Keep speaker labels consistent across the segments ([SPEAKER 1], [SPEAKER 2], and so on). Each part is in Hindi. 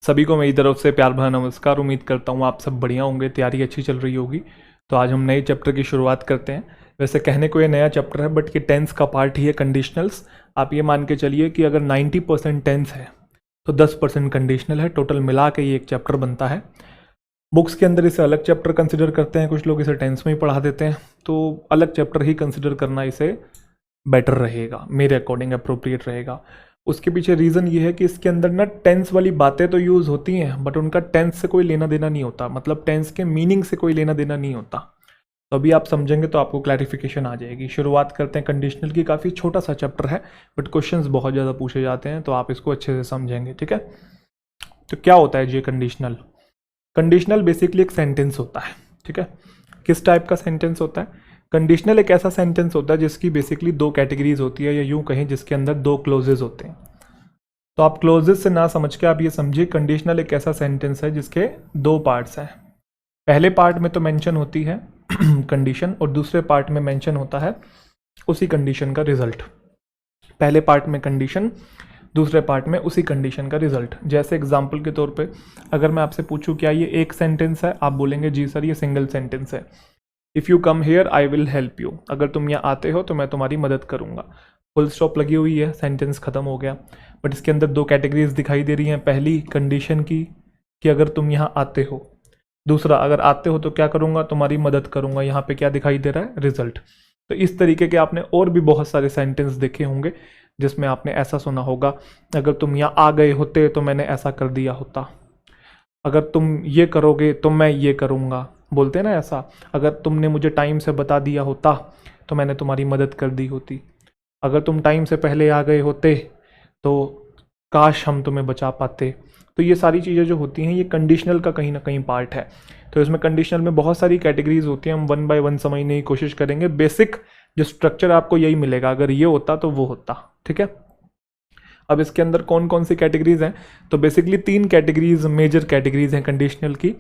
[SPEAKER 1] सभी को मेरी तरफ से प्यार भरा नमस्कार। उम्मीद करता हूँ आप सब बढ़िया होंगे, तैयारी अच्छी चल रही होगी। तो आज हम नए चैप्टर की शुरुआत करते हैं। वैसे कहने को ये नया चैप्टर है बट ये टेंस का पार्ट ही है, कंडीशनल्स। आप ये मान के चलिए कि अगर 90% टेंस है तो 10% कंडीशनल है। टोटल मिला के ये एक चैप्टर बनता है। बुक्स के अंदर इसे अलग चैप्टर कंसिडर करते हैं, कुछ लोग इसे टेंस में ही पढ़ा देते हैं, तो अलग चैप्टर ही कंसिडर करना इसे बेटर रहेगा, मेरे अकॉर्डिंग अप्रोप्रिएट रहेगा। उसके पीछे रीज़न ये है कि इसके अंदर ना टेंस वाली बातें तो यूज़ होती हैं बट उनका टेंस से कोई लेना देना नहीं होता, मतलब टेंस के मीनिंग से कोई लेना देना नहीं होता। तो अभी आप समझेंगे तो आपको क्लैरिफिकेशन आ जाएगी। शुरुआत करते हैं कंडीशनल की। काफ़ी छोटा सा चैप्टर है बट क्वेश्चंस बहुत ज़्यादा पूछे जाते हैं, तो आप इसको अच्छे से समझेंगे, ठीक है। तो क्या होता है ये कंडीशनल? कंडीशनल बेसिकली एक सेंटेंस होता है, ठीक है। किस टाइप का सेंटेंस होता है? कंडीशनल एक ऐसा सेंटेंस होता है जिसकी बेसिकली दो कैटेगरीज होती है, या यूं कहें जिसके अंदर दो क्लोजेज होते हैं। तो आप क्लोजेज से ना समझ के आप ये समझिए कंडीशनल एक ऐसा सेंटेंस है जिसके दो पार्ट्स हैं। पहले पार्ट में तो मेंशन होती है कंडीशन और दूसरे पार्ट में मेंशन होता है उसी कंडीशन का रिजल्ट। पहले पार्ट में कंडीशन, दूसरे पार्ट में उसी कंडीशन का रिजल्ट। जैसे एग्जांपल के तौर पे अगर मैं आपसे पूछूं क्या ये एक सेंटेंस है, आप बोलेंगे जी सर ये सिंगल सेंटेंस है। If you come here I will help you, अगर तुम यहाँ आते हो तो मैं तुम्हारी मदद करूँगा। फुल स्टॉप लगी हुई है, सेंटेंस खत्म हो गया। बट इसके अंदर दो कैटेगरीज दिखाई दे रही हैं। पहली कंडीशन की कि अगर तुम यहाँ आते हो, दूसरा अगर आते हो तो क्या करूँगा, तुम्हारी मदद करूँगा। यहाँ पे क्या दिखाई दे रहा है, रिजल्ट। तो इस तरीके के आपने और भी बहुत सारे सेंटेंस देखे होंगे जिसमें आपने ऐसा सुना होगा, अगर तुम यहाँ आ गए होते तो मैंने ऐसा कर दिया होता, अगर तुम ये करोगे तो मैं ये करूँगा, बोलते हैं ना ऐसा। अगर तुमने मुझे टाइम से बता दिया होता तो मैंने तुम्हारी मदद कर दी होती, अगर तुम टाइम से पहले आ गए होते तो काश हम तुम्हें बचा पाते। तो ये सारी चीज़ें जो होती हैं ये कंडीशनल का कहीं ना कहीं पार्ट है। तो इसमें कंडीशनल में बहुत सारी कैटेगरीज होती हैं, हम वन बाय वन समझने की कोशिश करेंगे। बेसिक जो स्ट्रक्चर आपको यही मिलेगा, अगर ये होता तो वो होता, ठीक है। अब इसके अंदर कौन कौन सी कैटेगरीज हैं? तो बेसिकली तीन कैटेगरीज, मेजर कैटेगरीज हैं कंडीशनल की।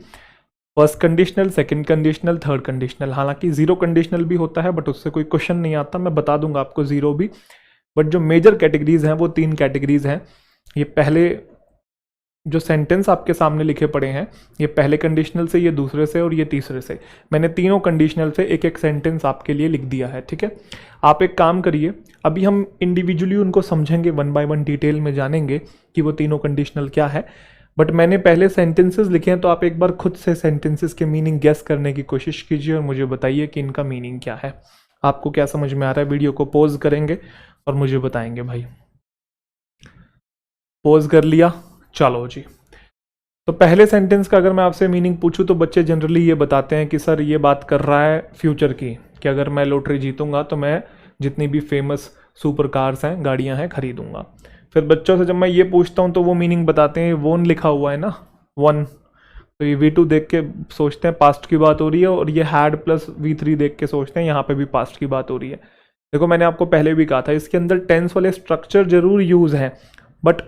[SPEAKER 1] First conditional, second conditional, third conditional. हालांकि जीरो कंडीशनल भी होता है बट उससे कोई क्वेश्चन नहीं आता, मैं बता दूंगा आपको जीरो भी। बट जो मेजर कैटेगरीज हैं वो तीन कैटेगरीज हैं। ये पहले जो सेंटेंस आपके सामने लिखे पड़े हैं ये पहले कंडीशनल से, ये दूसरे से और ये तीसरे से। मैंने तीनों कंडीशनल से एक एक सेंटेंस आपके लिए लिख दिया है, ठीक है। आप एक काम करिए, अभी हम इंडिविजुअली उनको समझेंगे, वन बाय वन डिटेल में जानेंगे कि वो तीनों कंडीशनल क्या है। बट मैंने पहले सेंटेंसेस लिखे हैं तो आप एक बार खुद से सेंटेंसेस के मीनिंग गेस करने की कोशिश कीजिए और मुझे बताइए कि इनका मीनिंग क्या है। आपको क्या समझ में आ रहा है? वीडियो को पॉज करेंगे और मुझे बताएंगे। भाई पॉज कर लिया, चलो जी। तो पहले सेंटेंस का अगर मैं आपसे मीनिंग पूछूं तो बच्चे जनरली ये बताते हैं कि सर ये बात कर रहा है फ्यूचर की, कि अगर मैं लॉटरी जीतूंगा तो मैं जितनी भी फेमस सुपर कार्स हैं, गाड़ियां हैं, खरीदूंगा। फिर बच्चों से जब मैं ये पूछता हूँ तो वो मीनिंग बताते हैं, वन लिखा हुआ है ना, वन, तो ये V2 देख के सोचते हैं पास्ट की बात हो रही है, और ये हैड प्लस V3 देख के सोचते हैं यहाँ पे भी पास्ट की बात हो रही है। देखो मैंने आपको पहले भी कहा था इसके अंदर टेंस वाले स्ट्रक्चर जरूर यूज हैं बट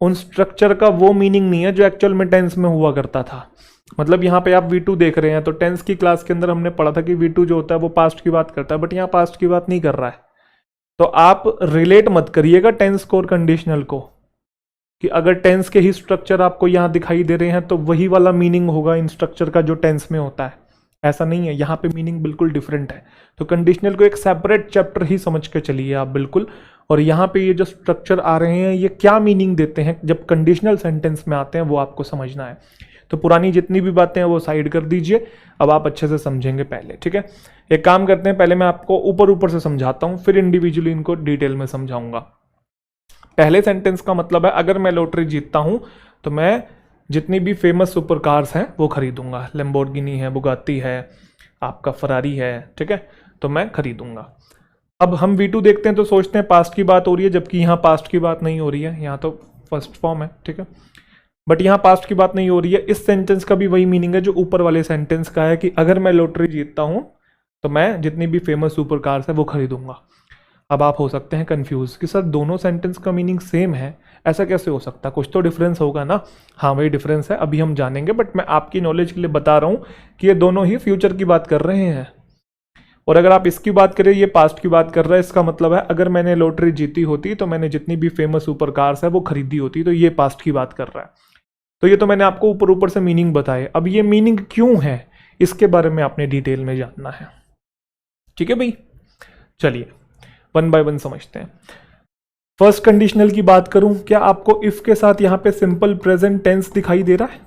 [SPEAKER 1] उन स्ट्रक्चर का वो मीनिंग नहीं है जो एक्चुअल में टेंस में हुआ करता था। मतलब यहाँ पे आप V2 देख रहे हैं तो टेंस की क्लास के अंदर हमने पढ़ा था कि V2 जो होता है वो पास्ट की बात करता है, बट यहाँ पास्ट की बात नहीं कर रहा है। तो आप रिलेट मत करिएगा टेंस को और कंडीशनल को, कि अगर टेंस के ही स्ट्रक्चर आपको यहाँ दिखाई दे रहे हैं तो वही वाला मीनिंग होगा इन स्ट्रक्चर का जो टेंस में होता है। ऐसा नहीं है, यहाँ पे मीनिंग बिल्कुल डिफरेंट है। तो कंडीशनल को एक सेपरेट चैप्टर ही समझ के चलिए आप बिल्कुल। और यहाँ पे ये जो स्ट्रक्चर आ रहे हैं ये क्या मीनिंग देते हैं जब कंडीशनल सेंटेंस में आते हैं वो आपको समझना है। तो पुरानी जितनी भी बातें हैं वो साइड कर दीजिए, अब आप अच्छे से समझेंगे पहले, ठीक है। एक काम करते हैं, पहले मैं आपको ऊपर ऊपर से समझाता हूँ फिर इंडिविजुअली इनको डिटेल में समझाऊंगा। पहले सेंटेंस का मतलब है अगर मैं लॉटरी जीतता हूं तो मैं जितनी भी फेमस सुपर कार्स हैं वो खरीदूंगा। लैम्बोर्गिनी है, बुगाती है, आपका फरारी है, ठीक है, तो मैं खरीदूंगा। अब हम V2 देखते हैं तो सोचते हैं पास्ट की बात हो रही है, जबकि यहाँ पास्ट की बात नहीं हो रही है, यहाँ तो फर्स्ट फॉर्म है, ठीक है। बट यहाँ पास्ट की बात नहीं हो रही है। इस सेंटेंस का भी वही मीनिंग है जो ऊपर वाले सेंटेंस का है, कि अगर मैं लॉटरी जीतता हूँ तो मैं जितनी भी फेमस सुपर कार्स है वो खरीदूंगा। अब आप हो सकते हैं कंफ्यूज कि सर दोनों सेंटेंस का मीनिंग सेम है, ऐसा कैसे हो सकता है, कुछ तो डिफरेंस होगा ना। हाँ वही डिफरेंस है, अभी हम जानेंगे, बट मैं आपकी नॉलेज के लिए बता रहा हूँ कि ये दोनों ही फ्यूचर की बात कर रहे हैं। और अगर आप इसकी बात करें, ये पास्ट की बात कर रहा है, इसका मतलब है अगर मैंने लॉटरी जीती होती तो मैंने जितनी भी फेमस सुपर कार्स है वो खरीदी होती, तो ये पास्ट की बात कर रहा है। तो ये तो मैंने आपको ऊपर ऊपर से मीनिंग बताए, अब ये मीनिंग क्यों है इसके बारे में आपने डिटेल में जानना है। ठीक है भाई, चलिए वन बाय वन समझते हैं। फर्स्ट कंडीशनल की बात करूं, क्या आपको इफ के साथ यहां पे सिंपल प्रेजेंट टेंस दिखाई दे रहा है?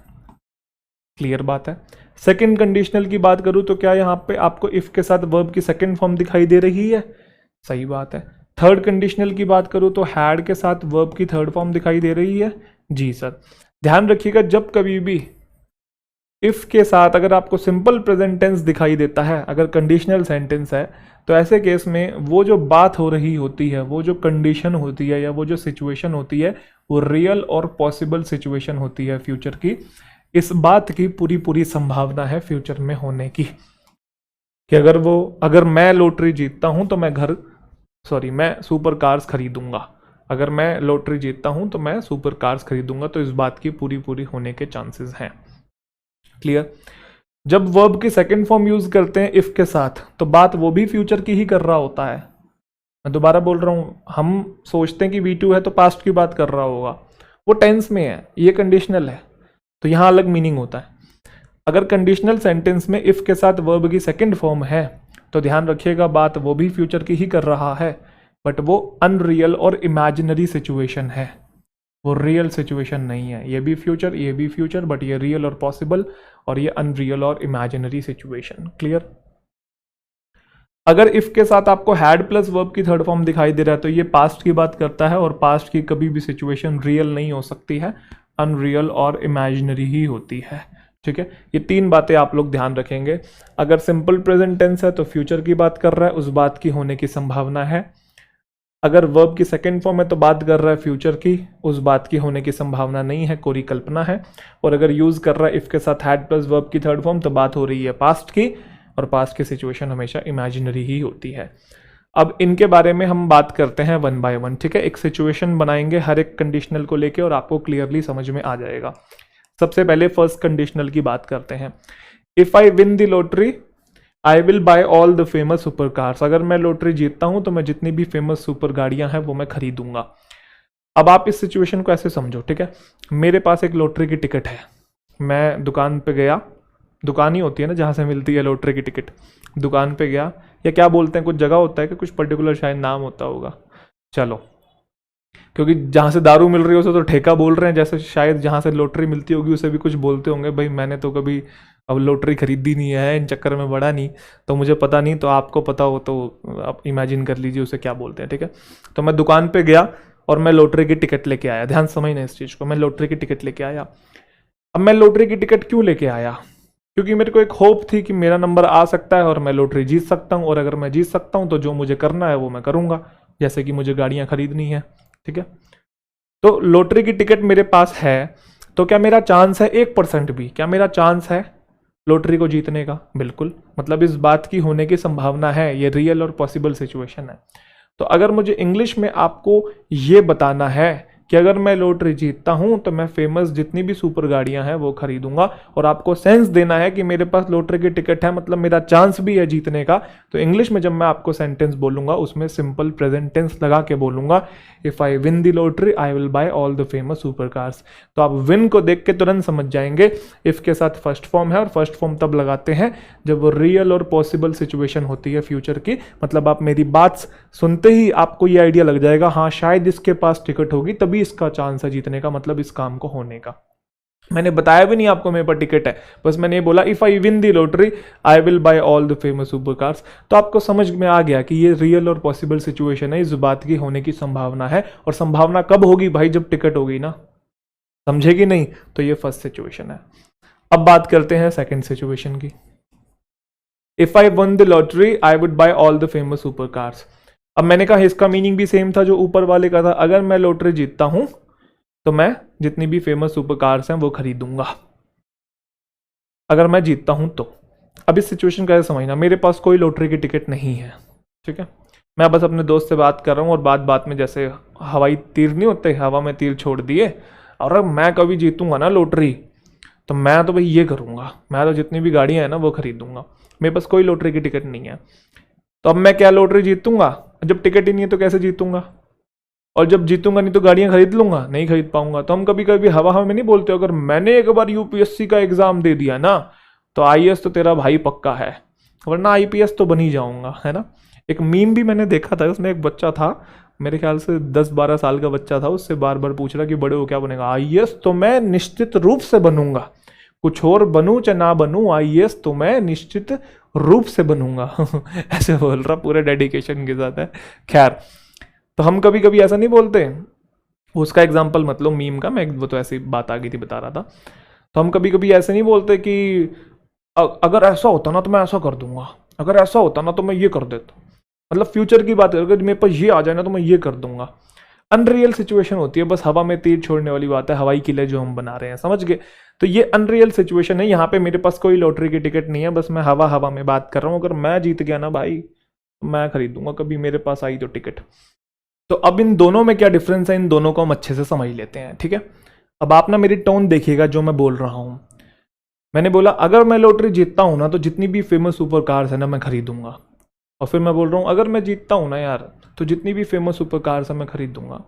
[SPEAKER 1] क्लियर बात है। सेकंड कंडीशनल की बात करूं तो क्या यहां पे आपको इफ के साथ वर्ब की सेकंड फॉर्म दिखाई दे रही है? सही बात है। थर्ड कंडीशनल की बात करूं तो हैड के साथ वर्ब की थर्ड फॉर्म दिखाई दे रही है? जी सर। ध्यान रखिएगा, जब कभी भी इफ के साथ अगर आपको सिंपल प्रेजेंट टेंस दिखाई देता है, अगर कंडीशनल सेंटेंस है, तो ऐसे केस में वो जो बात हो रही होती है, वो जो कंडीशन होती है या वो जो सिचुएशन होती है, वो रियल और पॉसिबल सिचुएशन होती है फ्यूचर की। इस बात की पूरी पूरी संभावना है फ्यूचर में होने की कि अगर मैं लॉटरी जीतता हूं तो मैं सुपर कार्स खरीदूंगा। अगर मैं लॉटरी जीतता हूं तो मैं सुपर कार्स खरीदूंगा, तो इस बात की पूरी पूरी होने के चांसेस हैं। क्लियर। जब वर्ब की सेकंड फॉर्म यूज करते हैं इफ के साथ, तो बात वो भी फ्यूचर की ही कर रहा होता है। मैं दोबारा बोल रहा हूं, हम सोचते हैं कि V2 है तो पास्ट की बात कर रहा होगा, वो टेंस में है, ये कंडीशनल है, तो यहां अलग मीनिंग होता है। अगर कंडीशनल सेंटेंस में इफ के साथ वर्ब की सेकंड फॉर्म है, तो ध्यान रखिएगा बात वो भी फ्यूचर की ही कर रहा है, बट वो अनरियल और इमेजिनरी सिचुएशन है, वो रियल सिचुएशन नहीं है। ये भी फ्यूचर, बट ये रियल और पॉसिबल, और ये अनरियल और इमेजिनरी सिचुएशन। क्लियर। अगर इफ के साथ आपको हैड प्लस वर्ब की थर्ड फॉर्म दिखाई दे रहा है, तो ये पास्ट की बात करता है, और पास्ट की कभी भी सिचुएशन रियल नहीं हो सकती है, अनरियल और इमेजिनरी ही होती है। ठीक है, ये तीन बातें आप लोग ध्यान रखेंगे। अगर सिंपल प्रेजेंट टेंस है तो फ्यूचर की बात कर रहा है, उस बात की होने की संभावना है। अगर वर्ब की सेकंड फॉर्म है तो बात कर रहा है फ्यूचर की, उस बात की होने की संभावना नहीं है, कोरी कल्पना है। और अगर यूज कर रहा है इफ के साथ हैड प्लस वर्ब की थर्ड फॉर्म, तो बात हो रही है पास्ट की, और पास्ट की सिचुएशन हमेशा इमेजिनरी ही होती है। अब इनके बारे में हम बात करते हैं वन बाय वन। ठीक है, एक सिचुएशन बनाएंगे हर एक कंडीशनल को लेके, और आपको क्लियरली समझ में आ जाएगा। सबसे पहले फर्स्ट कंडीशनल की बात करते हैं। If I win the lottery I will buy all the famous super cars. अगर मैं लॉटरी जीतता हूं तो मैं जितनी भी फेमस सुपर गाड़ियां हैं वो मैं खरीदूंगा। अब आप इस सिचुएशन को ऐसे समझो। ठीक है, मेरे पास एक लॉटरी की टिकट है, मैं दुकान पे गया, दुकान ही होती है ना जहाँ से मिलती है लॉटरी की टिकट, दुकान पे गया, या क्या बोलते हैं, कुछ जगह होता है कि कुछ पर्टिकुलर शायद नाम होता होगा, चलो, क्योंकि जहाँ से दारू मिल रही है उसे तो ठेका बोल रहे हैं, जैसे शायद जहाँ से लॉटरी मिलती होगी उसे भी कुछ बोलते होंगे। भाई मैंने तो कभी अब लॉटरी खरीदी नहीं है, इन चक्कर में बड़ा नहीं, तो मुझे पता नहीं, तो आपको पता हो तो आप इमेजिन कर लीजिए उसे क्या बोलते हैं। ठीक है, तो मैं दुकान पे गया और मैं लॉटरी की टिकट लेके आया। ध्यान समझना इस चीज़ को, मैं लॉटरी की टिकट लेके आया। अब मैं लॉटरी की टिकट क्यों लेके आया? क्योंकि मेरे को एक होप थी कि मेरा नंबर आ सकता है और मैं लॉटरी जीत सकता हूँ, और अगर मैं जीत सकता हूँ तो जो मुझे करना है वो मैं करूँगा, जैसे कि मुझे गाड़ियाँ खरीदनी है। ठीक है, तो लॉटरी की टिकट मेरे पास है, तो क्या मेरा चांस है 1% भी? क्या मेरा चांस है लॉटरी को जीतने का? बिल्कुल, मतलब इस बात की होने की संभावना है, ये रियल और पॉसिबल सिचुएशन है। तो अगर मुझे इंग्लिश में आपको ये बताना है कि अगर मैं लॉटरी जीतता हूं तो मैं फेमस जितनी भी सुपर गाड़ियां हैं वो खरीदूंगा, और आपको सेंस देना है कि मेरे पास लॉटरी की टिकट है, मतलब मेरा चांस भी है जीतने का, तो इंग्लिश में जब मैं आपको सेंटेंस बोलूंगा उसमें सिंपल प्रेजेंट टेंस लगा के बोलूंगा, if I win the lottery I will buy all the famous super cars. तो आप विन को देख के तुरंत समझ जाएंगे इफ के साथ फर्स्ट फॉर्म है, और फर्स्ट फॉर्म तब लगाते हैं जब वो रियल और पॉसिबल सिचुएशन होती है फ्यूचर की। मतलब आप मेरी बात सुनते ही आपको ये आइडिया लग जाएगा, हाँ शायद इसके पास टिकट होगी तभी इसका चांस है जीतने का, मतलब इस काम को होने का। मैंने बताया भी नहीं आपको मेरे पास टिकट है, बस मैंने ये बोला if I win the lottery I will buy all the famous super cars. तो आपको समझ में आ गया कि ये रियल और पॉसिबल सिचुएशन है, इस बात की होने की संभावना है। और संभावना कब होगी भाई? जब टिकट होगी ना, समझेगी नहीं? तो ये फर्स्ट सिचुएशन है। अब बात करते हैं सेकंड सिचुएशन की। If I one the lottery I would buy all the famous super cars. अब मैंने कहा इसका मीनिंग भी सेम था जो ऊपर वाले का था, अगर मैं लॉटरी जीतता हूं तो मैं जितनी भी फेमस सुपर कार्स हैं वो खरीदूंगा, अगर मैं जीतता हूं तो। अब इस सिचुएशन का समझना, मेरे पास कोई लॉटरी की टिकट नहीं है। ठीक है, मैं बस अपने दोस्त से बात कर रहा हूँ, और बात में जैसे हवाई तीर नहीं होते, हवा में तीर छोड़ दिए, और अब मैं कभी जीतूंगा ना लॉटरी तो मैं तो भाई ये करूंगा, मैं तो जितनी भी गाड़ियां हैं ना वो खरीदूंगा। मेरे पास कोई लॉटरी की टिकट नहीं है, तो अब मैं क्या लॉटरी जीतूंगा? जब टिकट ही नहीं है तो कैसे जीतूंगा? और जब जीतूंगा नहीं तो गाड़ियां खरीद लूंगा, नहीं खरीद पाऊंगा। तो हम कभी कभी हवा हवा में नहीं बोलते, अगर मैंने एक बार यूपीएससी का एग्जाम दे दिया ना तो आईएएस तो तेरा भाई पक्का है, वरना आईपीएस तो बन ही जाऊंगा, है ना। एक मीम भी मैंने देखा था, उसमें एक बच्चा था, मेरे ख्याल से 10-12 साल का बच्चा था, उससे बार बार पूछ रहा कि बड़े हो क्या बनेगा। आईएएस तो मैं निश्चित रूप से बनूंगा, कुछ और बनूं चाहे ना बनूं, आईएएस तो मैं निश्चित रूप से बनूंगा ऐसे बोल रहा पूरे डेडिकेशन के साथ है। खैर, तो हम कभी कभी ऐसा नहीं बोलते, उसका एग्जाम्पल मतलब मीम का, मैं वो तो ऐसी बात आ गई थी बता रहा था। तो हम कभी कभी ऐसे नहीं बोलते कि अगर ऐसा होता ना तो मैं ऐसा कर दूंगा, अगर ऐसा होता ना तो मैं ये कर देता, मतलब फ्यूचर की बात है, अगर मेरे पास ये आ जाए ना तो मैं ये कर दूंगा। अनरियल सिचुएशन होती है, बस हवा में तीर छोड़ने वाली बात है, हवाई किले जो हम बना रहे हैं, समझ गए। तो ये अनरियल सिचुएशन है, यहाँ पे मेरे पास कोई लॉटरी की टिकट नहीं है, बस मैं हवा हवा में बात कर रहा हूँ। अगर मैं जीत गया ना भाई, मैं खरीदूंगा, कभी मेरे पास आई तो टिकट। तो अब इन दोनों में क्या डिफरेंस है, इन दोनों को हम अच्छे से समझ लेते हैं, ठीक है। अब आप ना मेरी टोन देखिएगा जो मैं बोल रहा हूँ। मैंने बोला अगर मैं लॉटरी जीतता हूँ ना तो जितनी भी फेमस सुपर कार्स है ना मैं खरीदूंगा, और फिर मैं बोल रहा हूँ अगर मैं जीतता हूँ ना यार तो जितनी भी फेमस सुपर कार्स है मैं खरीदूंगा।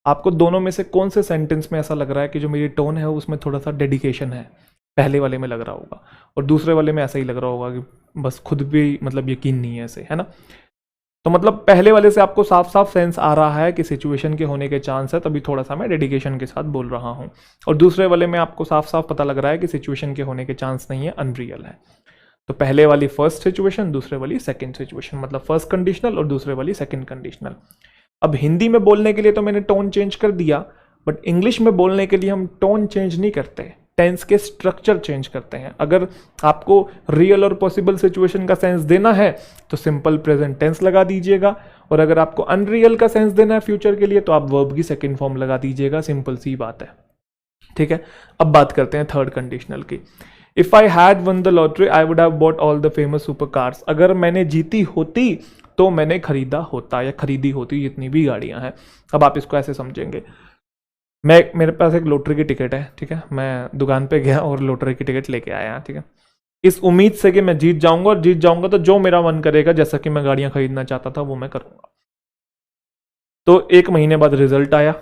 [SPEAKER 1] आपको दोनों में से कौन से सेंटेंस में ऐसा लग रहा है कि जो मेरी टोन है उसमें थोड़ा सा डेडिकेशन है? पहले वाले में लग रहा होगा, और दूसरे वाले में ऐसा ही लग रहा होगा कि बस खुद भी मतलब यकीन नहीं है ऐसे, है ना। तो मतलब पहले वाले से आपको साफ साफ सेंस आ रहा है कि सिचुएशन के होने के चांस है, तभी थोड़ा सा मैं डेडिकेशन के साथ बोल रहा हूँ। और दूसरे वाले में आपको साफ साफ पता लग रहा है कि सिचुएशन के होने के चांस नहीं है, अनरियल है। तो पहले वाली फर्स्ट सिचुएशन, दूसरे वाली सेकंड सिचुएशन, मतलब फर्स्ट कंडीशनल और दूसरे वाली सेकंड कंडीशनल। अब हिंदी में बोलने के लिए तो मैंने टोन चेंज कर दिया, बट इंग्लिश में बोलने के लिए हम टोन चेंज नहीं करते, टेंस के स्ट्रक्चर चेंज करते हैं। अगर आपको रियल और पॉसिबल सिचुएशन का सेंस देना है तो सिंपल प्रेजेंट टेंस लगा दीजिएगा, और अगर आपको अनरियल का सेंस देना है फ्यूचर के लिए तो आप वर्ब की सेकंड फॉर्म लगा दीजिएगा, सिंपल सी बात है, ठीक है। अब बात करते हैं थर्ड कंडीशनल की। If I had one the lottery I would have bought all the famous super cars. अगर मैंने जीती होती तो मैंने खरीदा होता या खरीदी होती जितनी भी गाड़ियां हैं। अब आप इसको ऐसे समझेंगे, मेरे पास एक लॉटरी की टिकट है, ठीक है, मैं दुकान पे गया और लॉटरी की टिकट लेके आया, ठीक है, इस उम्मीद से कि मैं जीत जाऊंगा, और जीत जाऊंगा तो जो मेरा मन करेगा जैसा कि मैं गाड़ियां खरीदना चाहता था वो मैं करूंगा। तो 1 महीने बाद रिजल्ट आया,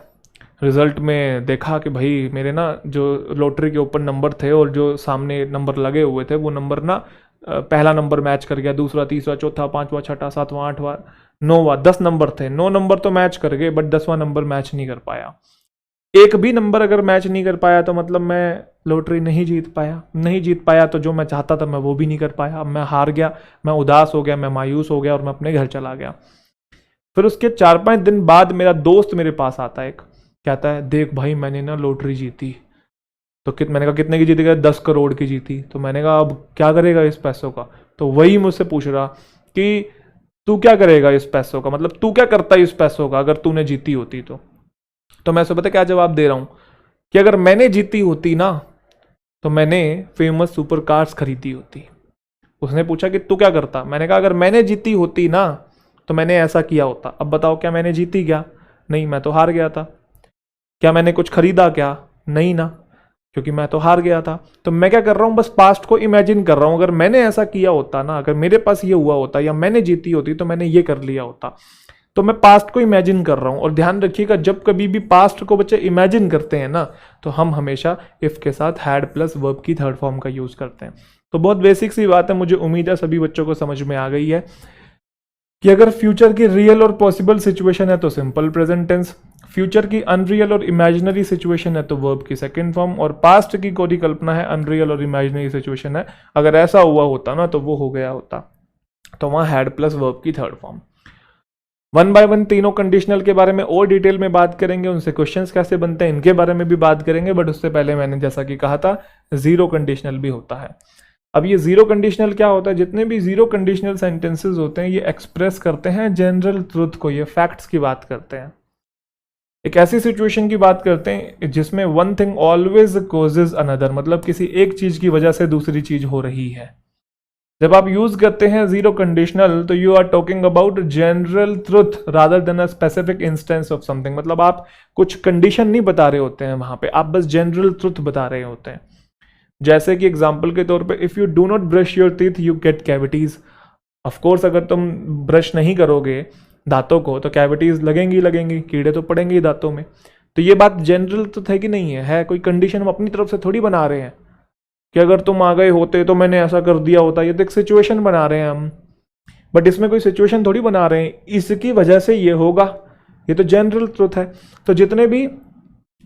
[SPEAKER 1] रिजल्ट में देखा कि भाई मेरे ना जो लॉटरी के ऊपर नंबर थे और जो सामने नंबर लगे हुए थे वो नंबर ना पहला नंबर मैच कर गया, दूसरा, तीसरा, चौथा, पांचवा, छठा, सातवां, आठवां, 9वां, 10 नंबर थे, 9 नंबर तो मैच कर गए, बट 10वां नंबर मैच नहीं कर पाया। एक भी नंबर अगर मैच नहीं कर पाया तो मतलब मैं लॉटरी नहीं जीत पाया, नहीं जीत पाया तो जो मैं चाहता था मैं वो भी नहीं कर पाया। अब मैं हार गया, मैं उदास हो गया, मैं मायूस हो गया और मैं अपने घर चला गया। फिर उसके 4-5 दिन बाद मेरा दोस्त मेरे पास आता है, एक कहता है देख भाई मैंने ना लॉटरी जीती। तो मैंने कहा कितने की जीती? गया 10 करोड़ की जीती। तो मैंने कहा अब क्या करेगा इस पैसों का? तो वही मुझसे पूछ रहा कि तू क्या करेगा इस पैसों का, मतलब तू क्या करता है इस पैसों का अगर तूने जीती होती तो मैं पता क्या जवाब दे रहा हूं कि अगर मैंने जीती होती ना तो मैंने फेमस सुपर कार्स खरीदी होती। उसने पूछा कि तू क्या करता, मैंने कहा अगर मैंने जीती होती ना तो मैंने ऐसा किया होता। अब बताओ क्या मैंने जीती क्या? नहीं, मैं तो हार गया था। क्या मैंने कुछ खरीदा क्या? नहीं ना, क्योंकि मैं तो हार गया था। तो मैं क्या कर रहा हूं, बस पास्ट को इमेजिन कर रहा हूं, अगर मैंने ऐसा किया होता ना, अगर मेरे पास ये हुआ होता या मैंने जीती होती तो मैंने ये कर लिया होता। तो मैं पास्ट को इमेजिन कर रहा हूं। और ध्यान रखिएगा जब कभी भी पास्ट को बच्चे इमेजिन करते हैं ना तो हम हमेशा इफ के साथ हैड प्लस वर्ब की थर्ड फॉर्म का यूज करते हैं। तो बहुत बेसिक सी बात है, मुझे उम्मीद है सभी बच्चों को समझ में आ गई है कि अगर फ्यूचर की रियल और पॉसिबल सिचुएशन है तो सिंपल प्रेजेंट टेंस, फ्यूचर की अनरियल और इमेजिनरी सिचुएशन है तो वर्ब की सेकंड फॉर्म, और पास्ट की कोई कल्पना है अनरियल और इमेजिनरी सिचुएशन है, अगर ऐसा हुआ होता ना तो वो हो गया होता, तो वहां हैड प्लस वर्ब की थर्ड फॉर्म। 1 बाय 1 तीनों कंडीशनल के बारे में और डिटेल में बात करेंगे, उनसे क्वेश्चंस कैसे बनते हैं इनके बारे में भी बात करेंगे, बट उससे पहले मैंने जैसा कि कहा था जीरो कंडीशनल भी होता है। अब ये जीरो कंडीशनल क्या होता है? जितने भी जीरो कंडीशनल सेंटेंसेस होते हैं ये एक्सप्रेस करते हैं जनरल ट्रुथ को, ये फैक्ट्स की बात करते हैं, एक ऐसी सिचुएशन की बात करते हैं जिसमें one thing always causes another, मतलब किसी एक चीज की वजह से दूसरी चीज हो रही है। जब आप यूज करते हैं जीरो कंडीशनल तो you are talking about general truth rather than a specific instance of something, मतलब आप कुछ कंडीशन नहीं बता रहे होते हैं वहां पे, आप बस जनरल ट्रुथ बता रहे होते हैं। जैसे कि एग्जाम्पल के तौर पे if you do not brush your teeth you get cavities. Of course अगर तुम ब्रश नहीं करोगे, दांतों को, तो कैविटीज लगेंगी लगेंगी, कीड़े तो पड़ेंगे ही दांतों में। तो ये बात जनरल तो है कि नहीं है कोई कंडीशन हम अपनी तरफ से थोड़ी बना रहे हैं कि अगर तुम आ गए होते तो मैंने ऐसा कर दिया होता। ये तो एक सिचुएशन बना रहे हैं हम, बट इसमें कोई सिचुएशन थोड़ी बना रहे हैं इसकी वजह से ये होगा, ये तो जनरल ट्रुथ है। तो जितने भी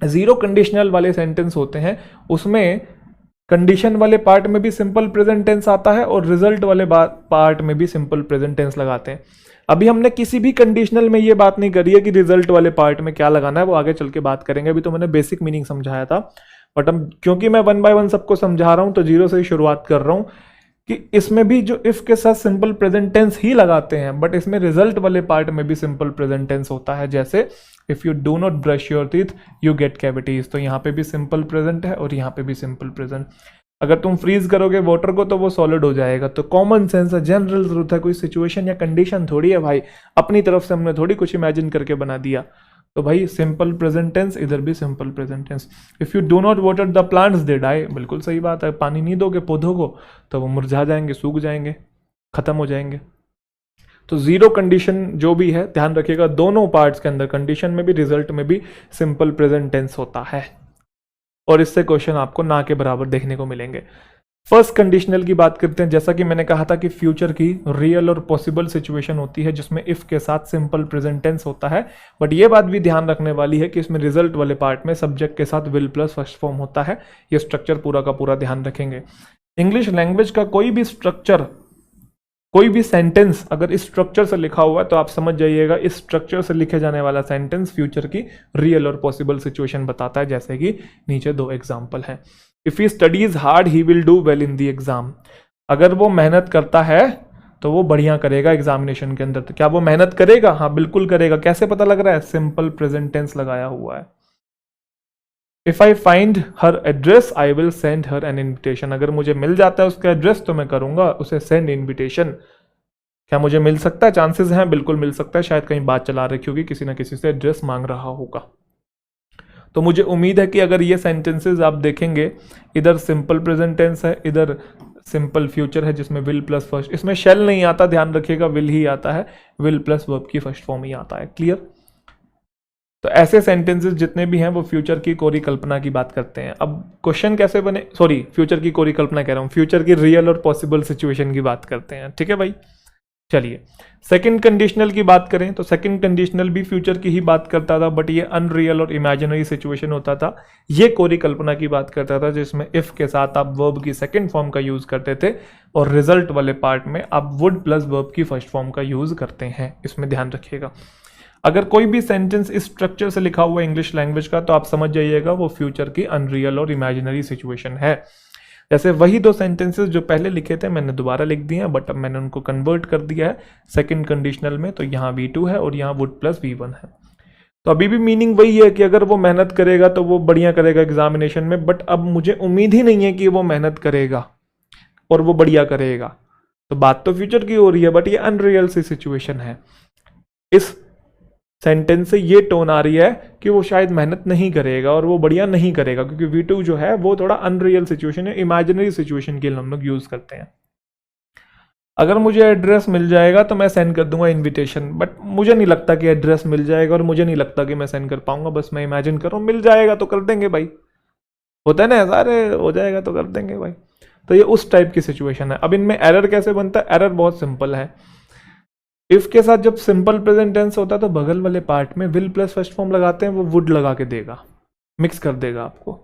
[SPEAKER 1] जीरो कंडीशनल वाले सेंटेंस होते हैं उसमें कंडीशन वाले पार्ट में भी सिंपल प्रेजेंट टेंस आता है और रिजल्ट वाले पार्ट में भी सिंपल प्रेजेंट टेंस लगाते हैं। अभी हमने किसी भी कंडीशनल में ये बात नहीं करी है कि रिजल्ट वाले पार्ट में क्या लगाना है, वो आगे चल के बात करेंगे। अभी तो मैंने बेसिक मीनिंग समझाया था, बट हम क्योंकि मैं 1 बाय 1 सबको समझा रहा हूं तो जीरो से ही शुरुआत कर रहा हूं कि इसमें भी जो इफ के साथ सिंपल प्रेजेंट टेंस ही लगाते हैं, बट इसमें रिजल्ट वाले पार्ट में भी सिंपल प्रेजेंट टेंस होता है। जैसे if you do not brush your teeth you get cavities, तो यहाँ पे भी सिंपल प्रेजेंट है और यहाँ पे भी सिंपल प्रेजेंट। अगर तुम फ्रीज करोगे वाटर को तो वो सॉलिड हो जाएगा। तो कॉमन सेंस है, जनरल ट्रूथ है, कोई सिचुएशन या कंडीशन थोड़ी है भाई, अपनी तरफ से हमने थोड़ी कुछ इमेजिन करके बना दिया। तो भाई सिंपल प्रेजेंट टेंस, इधर भी simple present tense. If you do not water the plants they die, बिल्कुल सही बात है, पानी नहीं दोगे पौधों को तो वो मुरझा जाएंगे, सूख जाएंगे, खत्म हो जाएंगे। तो जीरो कंडीशन जो भी है ध्यान रखिएगा, दोनों पार्ट्स के अंदर कंडीशन में भी रिजल्ट में भी सिंपल प्रेजेंट टेंस होता है, और इससे क्वेश्चन आपको ना के बराबर देखने को मिलेंगे। फर्स्ट कंडीशनल की बात करते हैं। जैसा कि मैंने कहा था कि फ्यूचर की रियल और पॉसिबल सिचुएशन होती है जिसमें इफ के साथ सिंपल प्रेजेंट टेंस होता है, बट ये बात भी ध्यान रखने वाली है कि इसमें रिजल्ट वाले पार्ट में सब्जेक्ट के साथ विल प्लस फर्स्ट फॉर्म होता है। ये स्ट्रक्चर पूरा का पूरा ध्यान रखेंगे। इंग्लिश लैंग्वेज का कोई भी स्ट्रक्चर, कोई भी सेंटेंस अगर इस स्ट्रक्चर से लिखा हुआ है तो आप समझ जाइएगा इस स्ट्रक्चर से लिखे जाने वाला सेंटेंस फ्यूचर की रियल और पॉसिबल सिचुएशन बताता है। जैसे कि नीचे 2 एग्जांपल हैं। If he studies hard he will do well in the exam, अगर वो मेहनत करता है तो वो बढ़िया करेगा एग्जामिनेशन के अंदर। तो क्या वो मेहनत करेगा? हाँ बिल्कुल करेगा। कैसे पता लग रहा है? सिंपल प्रेजेंट टेंस लगाया हुआ है। If I find her address I will send her an invitation, अगर मुझे मिल जाता है उसका एड्रेस तो मैं करूंगा उसे सेंड इन्विटेशन। क्या मुझे मिल सकता है? चांसेस हैं, बिल्कुल मिल सकता है। शायद कहीं बात चला रखी होगी, किसी ना किसी से एड्रेस मांग रहा होगा। तो मुझे उम्मीद है कि अगर ये सेंटेंसेस आप देखेंगे, इधर सिंपल प्रेजेंट टेंस है, इधर सिंपल फ्यूचर है जिसमें विल प्लस फर्स्ट, इसमें शेल नहीं आता, ध्यान रखिएगा, विल ही आता है, विल प्लस वर्ब की फर्स्ट फॉर्म ही आता है। क्लियर? तो ऐसे सेंटेंसेस जितने भी हैं वो फ्यूचर की कोरिकल्पना की बात करते हैं। अब क्वेश्चन कैसे बने, सॉरी फ्यूचर की कोरिकल्पना कह रहा हूँ, फ्यूचर की रियल और पॉसिबल सिचुएशन की बात करते हैं। ठीक है भाई, चलिए सेकंड कंडीशनल की बात करें तो सेकंड कंडीशनल भी फ्यूचर की ही बात करता था, बट ये अनरियल और इमेजिनरी सिचुएशन होता था। ये कोरिकल्पना की बात करता था जिसमें इफ के साथ आप वर्ब की सेकंड फॉर्म का यूज करते थे और रिजल्ट वाले पार्ट में आप वुड प्लस वर्ब की फर्स्ट फॉर्म का यूज करते हैं। इसमें ध्यान रखिएगा। अगर कोई भी सेंटेंस इस स्ट्रक्चर से लिखा हुआ है इंग्लिश लैंग्वेज का तो आप समझ जाइएगा वो फ्यूचर की अनरियल और इमेजिनरी सिचुएशन है। जैसे वही 2 सेंटेंसेस जो पहले लिखे थे मैंने दोबारा लिख दिए हैं, बट अब मैंने उनको कन्वर्ट कर दिया है सेकंड कंडीशनल में। तो यहाँ V2 है और यहाँ वुड प्लस V1 है। तो अभी भी मीनिंग वही है कि अगर वो मेहनत करेगा तो वो बढ़िया करेगा एग्जामिनेशन में, बट अब मुझे उम्मीद ही नहीं है कि वो मेहनत करेगा और वो बढ़िया करेगा। तो बात तो फ्यूचर की हो रही है, बट ये अनरियल सी सिचुएशन है। इस सेंटेंस से ये टोन आ रही है कि वो शायद मेहनत नहीं करेगा और वो बढ़िया नहीं करेगा, क्योंकि V2 जो है वो थोड़ा अनरियल सिचुएशन है, इमेजिनरी सिचुएशन के लिए हम लोग यूज करते हैं। अगर मुझे एड्रेस मिल जाएगा तो मैं सेंड कर दूंगा इनविटेशन, बट मुझे नहीं लगता कि एड्रेस मिल जाएगा और मुझे नहीं लगता कि मैं सेंड कर पाऊंगा। बस मैं इमेजिन कर रहा हूँ, मिल जाएगा तो कर देंगे भाई, होता है ना, सारे हो जाएगा तो कर देंगे भाई। तो ये उस टाइप की सिचुएशन है। अब इनमें एरर कैसे बनता है? एरर बहुत सिंपल है। इफ के साथ जब सिंपल प्रेजेंट टेंस होता है तो बगल वाले पार्ट में विल प्लस फर्स्ट फॉर्म लगाते हैं, वो वुड लगा के देगा, मिक्स कर देगा आपको।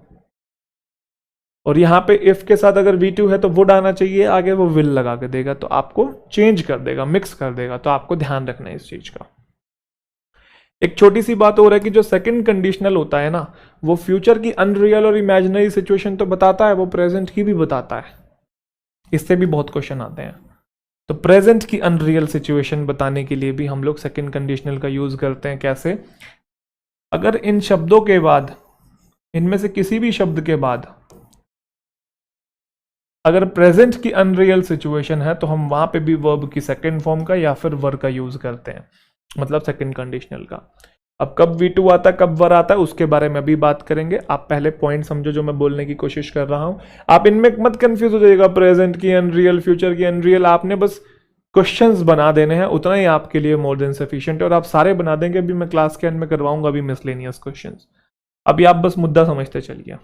[SPEAKER 1] और यहाँ पे इफ के साथ अगर V2 है तो वुड आना चाहिए आगे, वो विल लगा के देगा, तो आपको चेंज कर देगा, मिक्स कर देगा। तो आपको ध्यान रखना है इस चीज का। एक छोटी सी बात हो रहा है कि जो सेकंड कंडीशनल होता है ना, वो फ्यूचर की अनरियल और इमेजिनरी सिचुएशन तो बताता है, वो प्रेजेंट की भी बताता है। इससे भी बहुत क्वेश्चन आते हैं। तो प्रेजेंट की अनरियल सिचुएशन बताने के लिए भी हम लोग सेकंड कंडीशनल का यूज करते हैं। कैसे? अगर इन शब्दों के बाद, इनमें से किसी भी शब्द के बाद अगर प्रेजेंट की अनरियल सिचुएशन है तो हम वहां पे भी वर्ब की सेकंड फॉर्म का या फिर वर का यूज करते हैं, मतलब सेकंड कंडीशनल का। अब कब V2 आता है, कब वर आता है, उसके बारे में भी बात करेंगे। आप पहले पॉइंट समझो जो मैं बोलने की कोशिश कर रहा हूं। आप इनमें मत कंफ्यूज हो जाइएगा, प्रेजेंट की अनरियल, फ्यूचर की अनरियल। आपने बस क्वेश्चंस बना देने हैं, उतना ही आपके लिए मोर देन सफिशिएंट है। और आप सारे बना देंगे, अभी मैं क्लास के एंड में करवाऊंगा अभी मिसलेनियस क्वेश्चंस। अभी आप बस मुद्दा समझते चलिए,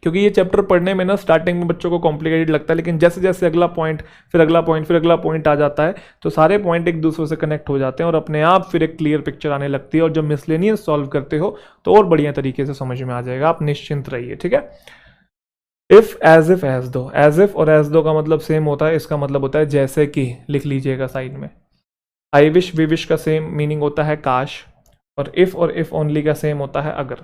[SPEAKER 1] क्योंकि ये चैप्टर पढ़ने में ना स्टार्टिंग में बच्चों को कॉम्प्लिकेटेड लगता है, लेकिन जैसे जैसे अगला पॉइंट फिर अगला पॉइंट फिर अगला पॉइंट आ जाता है तो सारे पॉइंट एक दूसरे से कनेक्ट हो जाते हैं और अपने आप फिर एक क्लियर पिक्चर आने लगती है। और जब मिसलेनियस सॉल्व करते हो तो और बढ़िया तरीके से समझ में आ जाएगा, आप निश्चिंत रहिए, ठीक है। इफ, एज दो, एज इफ और एज दो का मतलब सेम होता है, इसका मतलब होता है जैसे कि, लिख लीजिएगा साइड में। आई विश, वी विश का सेम मीनिंग होता है काश, और इफ ओनली का सेम होता है अगर।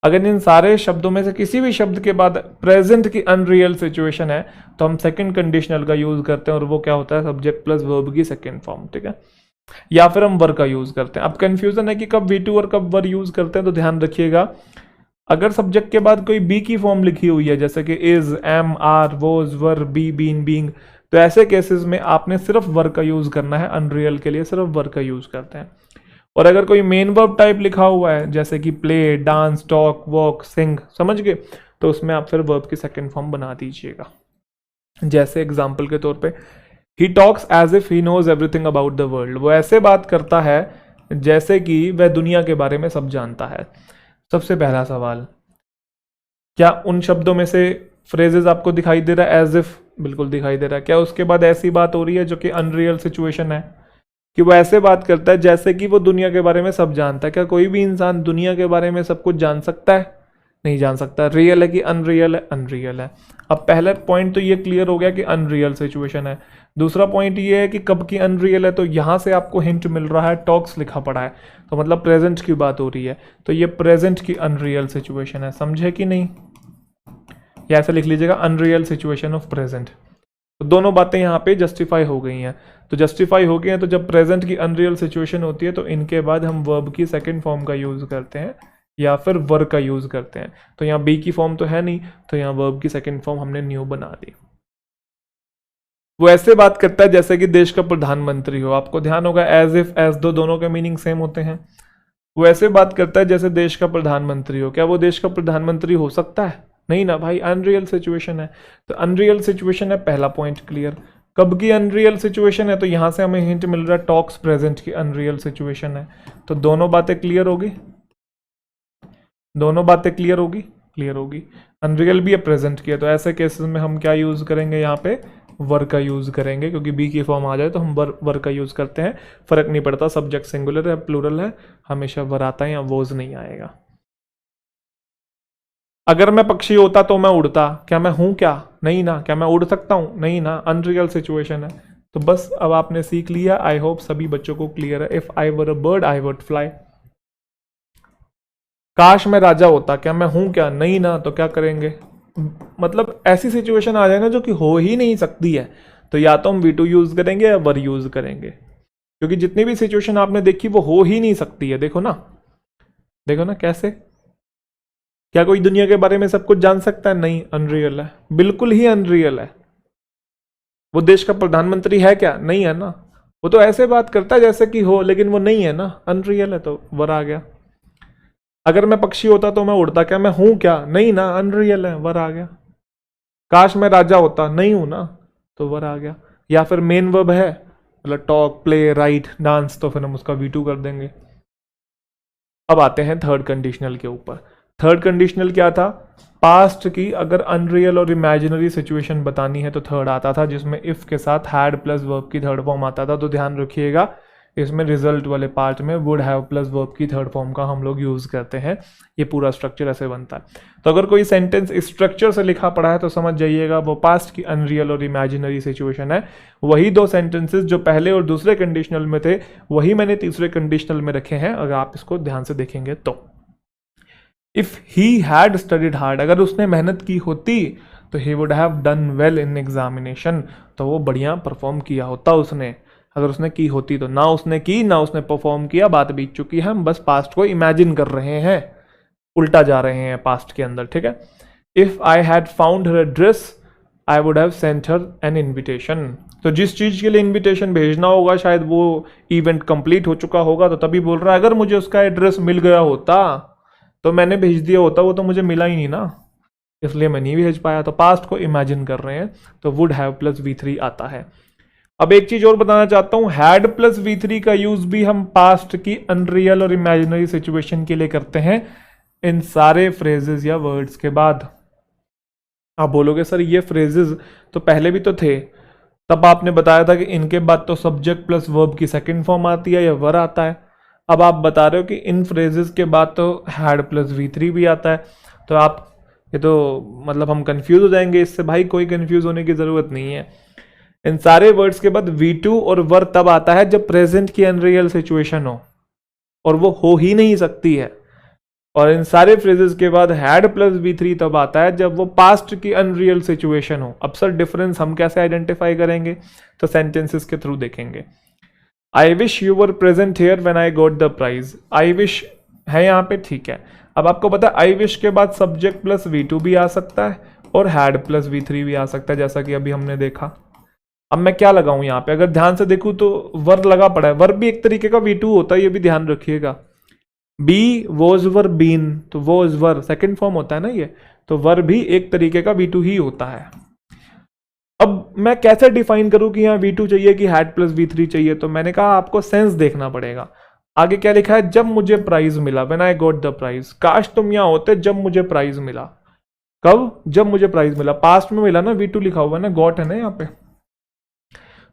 [SPEAKER 1] अगर इन सारे शब्दों में से किसी भी शब्द के बाद प्रेजेंट की अनरियल सिचुएशन है तो हम सेकंड कंडीशनल का यूज करते हैं, और वो क्या होता है, सब्जेक्ट प्लस वर्ब की सेकंड फॉर्म, ठीक है। या फिर हम वर का यूज करते हैं। अब कंफ्यूजन है कि कब V2 और कब वर यूज करते हैं, तो ध्यान रखिएगा, अगर सब्जेक्ट के बाद कोई बी की फॉर्म लिखी हुई है जैसे कि is, am, are, was, were, be, been, being, तो ऐसे केसेस में आपने सिर्फ वर का यूज करना है। अनरियल के लिए सिर्फ वर का यूज करते हैं। और अगर कोई मेन वर्ब टाइप लिखा हुआ है जैसे कि प्ले, डांस, टॉक, वॉक, सिंग, समझ गए, तो उसमें आप फिर वर्ब की सेकंड फॉर्म बना दीजिएगा। जैसे एग्जांपल के तौर पे, he talks as if he knows everything about the world, वो ऐसे बात करता है जैसे कि वह दुनिया के बारे में सब जानता है। सबसे पहला सवाल, क्या उन शब्दों में से फ्रेजेस आपको दिखाई दे रहा है एज इफ? बिल्कुल दिखाई दे रहा है। क्या उसके बाद ऐसी बात हो रही है जो कि अनरियल सिचुएशन है, कि वो ऐसे बात करता है जैसे कि वो दुनिया के बारे में सब जानता है? क्या कोई भी इंसान दुनिया के बारे में सब कुछ जान सकता है? नहीं जान सकता। रियल है कि अनरियल है? अनरियल है। अब पहला पॉइंट तो ये क्लियर हो गया कि अनरियल सिचुएशन है। दूसरा पॉइंट ये है कि कब की अनरियल है, तो यहाँ से आपको हिंट मिल रहा है, टॉक्स लिखा पड़ा है, तो मतलब प्रेजेंट की बात हो रही है, तो ये प्रेजेंट की अनरियल सिचुएशन है। समझे कि नहीं? या ऐसे लिख लीजिएगा, अनरियल सिचुएशन ऑफ प्रेजेंट। तो दोनों बातें यहाँ पे जस्टिफाई हो गई हैं। तो जस्टिफाई हो गई हैं, तो जब प्रेजेंट की अनरियल सिचुएशन होती है तो इनके बाद हम वर्ब की सेकंड फॉर्म का यूज करते हैं या फिर वर का यूज करते हैं। तो यहाँ बी की फॉर्म तो है नहीं, तो यहाँ वर्ब की सेकंड फॉर्म हमने न्यू बना दी। वो ऐसे बात करता है जैसे कि देश का प्रधानमंत्री हो। आपको ध्यान होगा एज इफ, एज दो, दोनों के मीनिंग सेम होते हैं। वो ऐसे बात करता है जैसे देश का प्रधानमंत्री हो। क्या वो देश का प्रधानमंत्री हो सकता है? नहीं ना भाई, अनरियल सिचुएशन है। तो अनरियल सिचुएशन है, पहला पॉइंट क्लियर। कब की अनरियल सिचुएशन है, तो यहां से हमें हिंट मिल रहा है टॉक्स प्रेजेंट की अनरियल सिचुएशन है। तो दोनों बातें क्लियर होगी, दोनों बातें क्लियर होगी, क्लियर होगी। अनरियल भी है, प्रेजेंट की है, तो ऐसे केसेस में हम क्या यूज करेंगे, यहाँ पे वर का यूज करेंगे, क्योंकि बी की फॉर्म आ जाए तो हम वर का यूज करते हैं। फर्क नहीं पड़ता सब्जेक्ट सिंगुलर है प्लूरल है, हमेशा वर आता है या वोज नहीं आएगा। अगर मैं पक्षी होता तो मैं उड़ता। क्या मैं हूं? क्या नहीं ना। क्या मैं उड़ सकता हूं? नहीं ना, अनरियल सिचुएशन है। तो बस अब आपने सीख लिया। आई होप सभी बच्चों को क्लियर है। If I were a bird I would fly. काश मैं राजा होता। क्या मैं हूं? क्या नहीं ना, तो क्या करेंगे? मतलब ऐसी सिचुएशन आ जाए ना जो कि हो ही नहीं सकती है, तो या तो हम V2 यूज करेंगे या वर यूज करेंगे, क्योंकि जितनी भी सिचुएशन आपने देखी वो हो ही नहीं सकती है। देखो ना, देखो ना कैसे। क्या कोई दुनिया के बारे में सब कुछ जान सकता है? नहीं, अनरियल है, बिल्कुल ही अनरियल है। वो देश का प्रधानमंत्री है क्या? नहीं है ना। वो तो ऐसे बात करता है जैसे कि हो, लेकिन वो नहीं है ना, अनरियल है, तो वर आ गया। अगर मैं पक्षी होता तो मैं उड़ता। क्या मैं हूं? क्या नहीं ना, अनरियल है, वर आ गया। काश मैं राजा होता। नहीं हूं ना, तो वर आ गया। या फिर मेन वर्ब है, मतलब टॉक, प्ले, राइट, डांस, तो फिर हम उसका V2 कर देंगे। अब आते हैं थर्ड कंडीशनल के ऊपर। थर्ड कंडीशनल क्या था? पास्ट की अगर अनरियल और इमेजिनरी सिचुएशन बतानी है तो थर्ड आता था, जिसमें इफ के साथ हैड प्लस वर्ब की थर्ड फॉर्म आता था। तो ध्यान रखिएगा, इसमें रिजल्ट वाले पार्ट में वुड हैव प्लस वर्ब की थर्ड फॉर्म का हम लोग यूज करते हैं। ये पूरा स्ट्रक्चर ऐसे बनता है। तो अगर कोई सेंटेंस इस स्ट्रक्चर से लिखा पड़ा है तो समझ जाइएगा वो पास्ट की अनरियल और इमेजिनरी सिचुएशन है। वही दो सेंटेंसेस जो पहले और दूसरे कंडीशनल में थे, वही मैंने तीसरे कंडीशनल में रखे हैं, अगर आप इसको ध्यान से देखेंगे तो। If he had studied hard, अगर उसने मेहनत की होती तो ही would have done well in examination, तो वो बढ़िया परफॉर्म किया होता उसने। अगर उसने की होती तो, ना उसने की ना उसने परफॉर्म किया, बात बीत चुकी है। हम बस पास्ट को इमेजिन कर रहे हैं, उल्टा जा रहे हैं पास्ट के अंदर, ठीक है। If I had found her dress I would have sent her an invitation. तो जिस चीज के लिए इन्विटेशन भेजना होगा शायद वो इवेंट कंप्लीट हो चुका होगा, तो तभी बोल रहा है अगर मुझे उसका एड्रेस मिल गया होता तो मैंने भेज दिया होता, वो तो मुझे मिला ही नहीं ना, इसलिए मैं नहीं भेज पाया। तो पास्ट को इमेजिन कर रहे हैं, तो वुड हैव प्लस V3 आता है। अब एक चीज और बताना चाहता हूं, हैड प्लस V3 का यूज भी हम पास्ट की अनरियल और इमेजिनरी सिचुएशन के लिए करते हैं इन सारे फ्रेजेस या वर्ड्स के बाद। आप बोलोगे सर ये फ्रेजेस तो पहले भी तो थे, तब आपने बताया था कि इनके बाद तो सब्जेक्ट प्लस वर्ब की सेकंड फॉर्म आती है या वर आता है। अब आप बता रहे हो कि इन फ्रेजेस के बाद तो हैड प्लस V3 भी आता है, तो आप ये तो मतलब हम कंफ्यूज हो जाएंगे इससे। भाई कोई कंफ्यूज होने की जरूरत नहीं है। इन सारे वर्ड्स के बाद V2 और वर तब आता है जब प्रेजेंट की अनरियल सिचुएशन हो, और वो हो ही नहीं सकती है। और इन सारे फ्रेजेस के बाद हैड प्लस V3 तब आता है जब वो पास्ट की अनरियल सिचुएशन हो। अब सर डिफरेंस हम कैसे आइडेंटिफाई करेंगे, तो सेंटेंसेस के थ्रू देखेंगे। I wish you were present here when I got the prize. I wish है यहाँ पे, ठीक है। अब आपको पता है आई विश के बाद सब्जेक्ट प्लस V2 भी आ सकता है और हैड प्लस V3 भी आ सकता है, जैसा कि अभी हमने देखा। अब मैं क्या लगाऊं यहाँ पे, अगर ध्यान से देखूं तो वर लगा पड़ा है। वर भी एक तरीके का V2 होता है, ये भी ध्यान रखिएगा। बी वॉज वर बीन, तो वॉज वर सेकंड फॉर्म होता है ना ये, तो वर भी एक तरीके का V2 ही होता है। अब मैं कैसे डिफाइन करूं कि यहाँ V2 चाहिए कि हैड प्लस V3 चाहिए, तो मैंने कहा आपको सेंस देखना पड़ेगा। आगे क्या लिखा है, जब मुझे प्राइज मिला, when I got the prize. काश तुम यहाँ होते जब मुझे प्राइज मिला। कब, जब मुझे प्राइज मिला, पास्ट में मिला ना, V2 लिखा हुआ है ना, गॉट है ना यहाँ पे।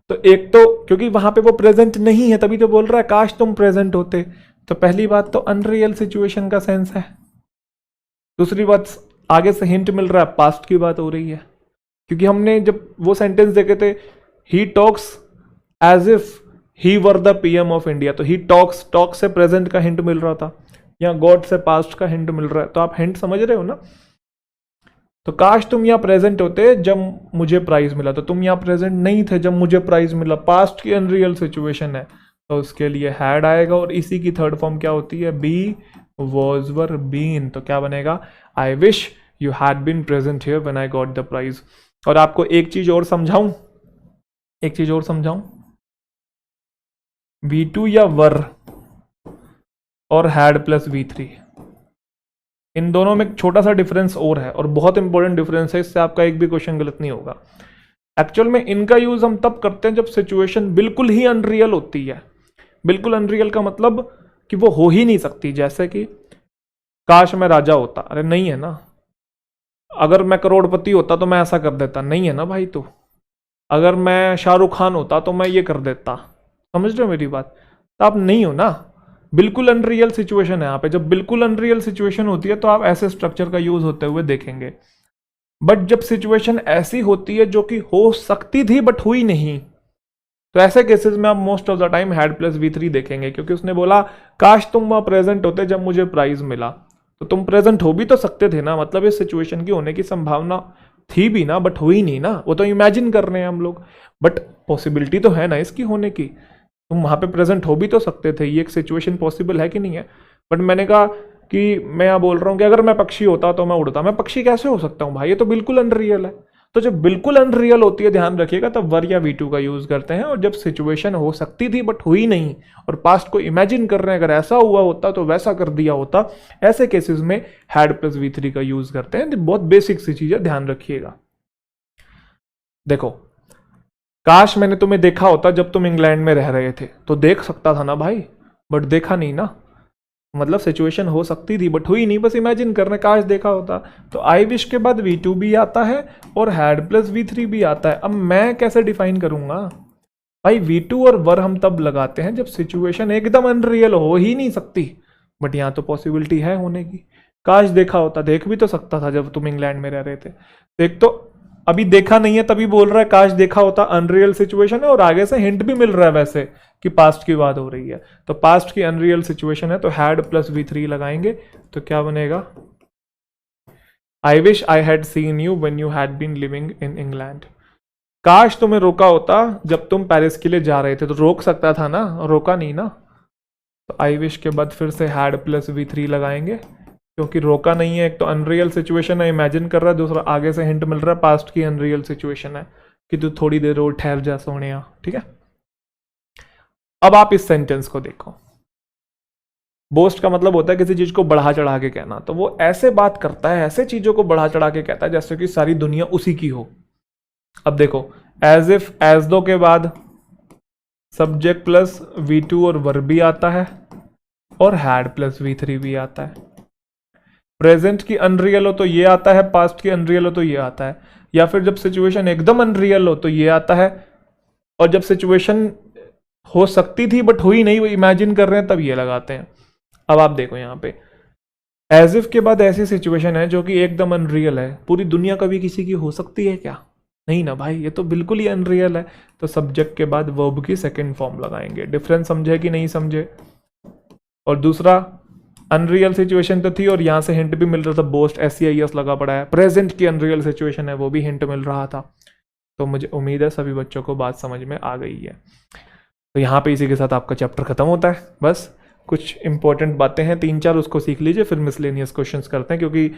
[SPEAKER 1] तो एक तो क्योंकि वहां पे वो प्रेजेंट नहीं है तभी तो बोल रहा है काश तुम प्रेजेंट होते, तो पहली बात तो अनरियल सिचुएशन का सेंस है। दूसरी बात आगे से हिंट मिल रहा है पास्ट की बात हो रही है, क्योंकि हमने जब वो सेंटेंस देखे थे he talks as if he were the PM of India, तो ही टॉक्स, टॉक्स से प्रेजेंट का हिंट मिल रहा था, यहाँ गॉड से पास्ट का हिंट मिल रहा है। तो आप हिंट समझ रहे हो ना। तो काश तुम यहाँ प्रेजेंट होते जब मुझे प्राइज मिला, तो तुम यहाँ प्रेजेंट नहीं थे जब मुझे प्राइज मिला, पास्ट की अनरियल सिचुएशन है, तो उसके लिए हैड आएगा। और इसी की थर्ड फॉर्म क्या होती है, बी वॉज वर बीन, तो क्या बनेगा, I wish you had been present here when I got the prize. और आपको एक चीज और समझाऊं, एक चीज और समझाऊं, V2 या वर और हैड प्लस V3, इन दोनों में एक छोटा सा डिफरेंस और है, और बहुत इंपॉर्टेंट डिफरेंस है, इससे आपका एक भी क्वेश्चन गलत नहीं होगा। एक्चुअल में इनका यूज हम तब करते हैं जब सिचुएशन बिल्कुल ही अनरियल होती है। बिल्कुल अनरियल का मतलब कि वो हो ही नहीं सकती, जैसे कि काश मैं राजा होता, अरे नहीं है ना। अगर मैं करोड़पति होता तो मैं ऐसा कर देता, नहीं है ना भाई। तो अगर मैं शाहरुख खान होता तो मैं ये कर देता, समझ रहे हो मेरी बात। तो आप नहीं हो ना, बिल्कुल अनरियल सिचुएशन है यहाँ पे। जब बिल्कुल अनरियल सिचुएशन होती है तो आप ऐसे स्ट्रक्चर का यूज होते हुए देखेंगे। बट जब सिचुएशन ऐसी होती है जो कि हो सकती थी बट हुई नहीं, तो ऐसे केसेस में आप most of the time had plus V3 देखेंगे, क्योंकि उसने बोला काश तुम वहां प्रेजेंट होते जब मुझे प्राइज मिला, तो तुम प्रेजेंट हो भी तो सकते थे ना, मतलब इस सिचुएशन की होने की संभावना थी भी ना, बट हुई नहीं ना। वो तो इमेजिन कर रहे हैं हम लोग, बट पॉसिबिलिटी तो है ना इसकी होने की। तुम वहां पे प्रेजेंट हो भी तो सकते थे, ये एक सिचुएशन पॉसिबल है कि नहीं है। बट मैंने कहा कि मैं यहाँ बोल रहा हूँ कि अगर मैं पक्षी होता तो मैं उड़ता। मैं पक्षी कैसे हो सकता हूँ भाई, ये तो बिल्कुल अनरियल है। तो जब बिल्कुल अनरियल होती है, ध्यान रखिएगा, तब वर या V2 का यूज करते हैं। और जब सिचुएशन हो सकती थी बट हुई नहीं, और पास्ट को इमेजिन कर रहे हैं, अगर ऐसा हुआ होता तो वैसा कर दिया होता, ऐसे केसेस में हैड प्लस V3 का यूज करते हैं। बहुत बेसिक सी चीज है, ध्यान रखिएगा। देखो, काश मैंने तुम्हें देखा होता जब तुम इंग्लैंड में रह रहे थे, तो देख सकता था ना भाई, बट देखा नहीं ना। मतलब सिचुएशन हो सकती थी बट हुई नहीं, बस इमेजिन करने, काश देखा होता। तो आई विश के बाद V2 भी आता है और हैड प्लस V3 भी आता है। अब मैं कैसे डिफाइन करूंगा भाई, V2 और वर हम तब लगाते हैं जब सिचुएशन एकदम अनरियल हो ही नहीं सकती, बट यहाँ तो पॉसिबिलिटी है होने की। काश देखा होता, देख भी तो सकता था जब तुम इंग्लैंड में रह रहे थे। देख तो अभी देखा नहीं है तभी बोल रहा है काश देखा होता, अनरियल सिचुएशन है, और आगे से हिंट भी मिल रहा है वैसे कि पास्ट की बात हो रही है। तो पास्ट की अनरियल सिचुएशन है, तो हैड प्लस V3 लगाएंगे, तो क्या बनेगा, I wish I had seen you when you had been living in England. काश तुम्हें रोका होता जब तुम पेरिस के लिए जा रहे थे, तो रोक सकता था ना, रोका नहीं ना। तो आई विश के बाद फिर से हैड प्लस V3 लगाएंगे, क्योंकि रोका नहीं है। एक तो अनरियल सिचुएशन है, इमेजिन कर रहा है, दूसरा आगे से हिंट मिल रहा है पास्ट की अनरियल सिचुएशन है कि तू थोड़ी देर और ठहर जा सोनिया, ठीक है। अब आप इस सेंटेंस को देखो। बोस्ट का मतलब होता है किसी चीज को बढ़ा चढ़ा के कहना, तो वो ऐसे बात करता है, ऐसे चीजों को बढ़ा चढ़ा के कहता है जैसे कि सारी दुनिया उसी की हो। अब देखो, एज इफ, एज दो के बाद सब्जेक्ट प्लस V2 और वर भी आता है, और हैड प्लस V3 भी आता है। प्रेजेंट की अनरियल हो तो ये आता है, पास्ट की अनरियल हो तो ये आता है, या फिर जब सिचुएशन एकदम अनरियल हो तो ये आता है, और जब सिचुएशन हो सकती थी बट हुई नहीं, वो इमेजिन कर रहे हैं, तब ये लगाते हैं। अब आप देखो यहाँ पे एज इफ के बाद ऐसी सिचुएशन है जो कि एकदम अनरियल है, पूरी दुनिया कभी किसी की हो सकती है क्या? नहीं ना भाई, ये तो बिल्कुल ही अनरियल है। तो सब्जेक्ट के बाद वर्ब की सेकंड फॉर्म लगाएंगे। डिफरेंस समझे कि नहीं समझे? और दूसरा, अनरियल सिचुएशन तो थी और यहाँ से हिंट भी मिल रहा था, बोस्ट SEIS लगा पड़ा है। प्रेजेंट की अनरियल सिचुएशन है, वो भी हिंट मिल रहा था। तो मुझे उम्मीद है सभी बच्चों को बात समझ में आ गई है। तो यहाँ पे इसी के साथ आपका चैप्टर खत्म होता है। बस कुछ इंपॉर्टेंट बातें हैं 3-4, उसको सीख लीजिए, फिर मिसलेनियस क्वेश्चंस करते हैं, क्योंकि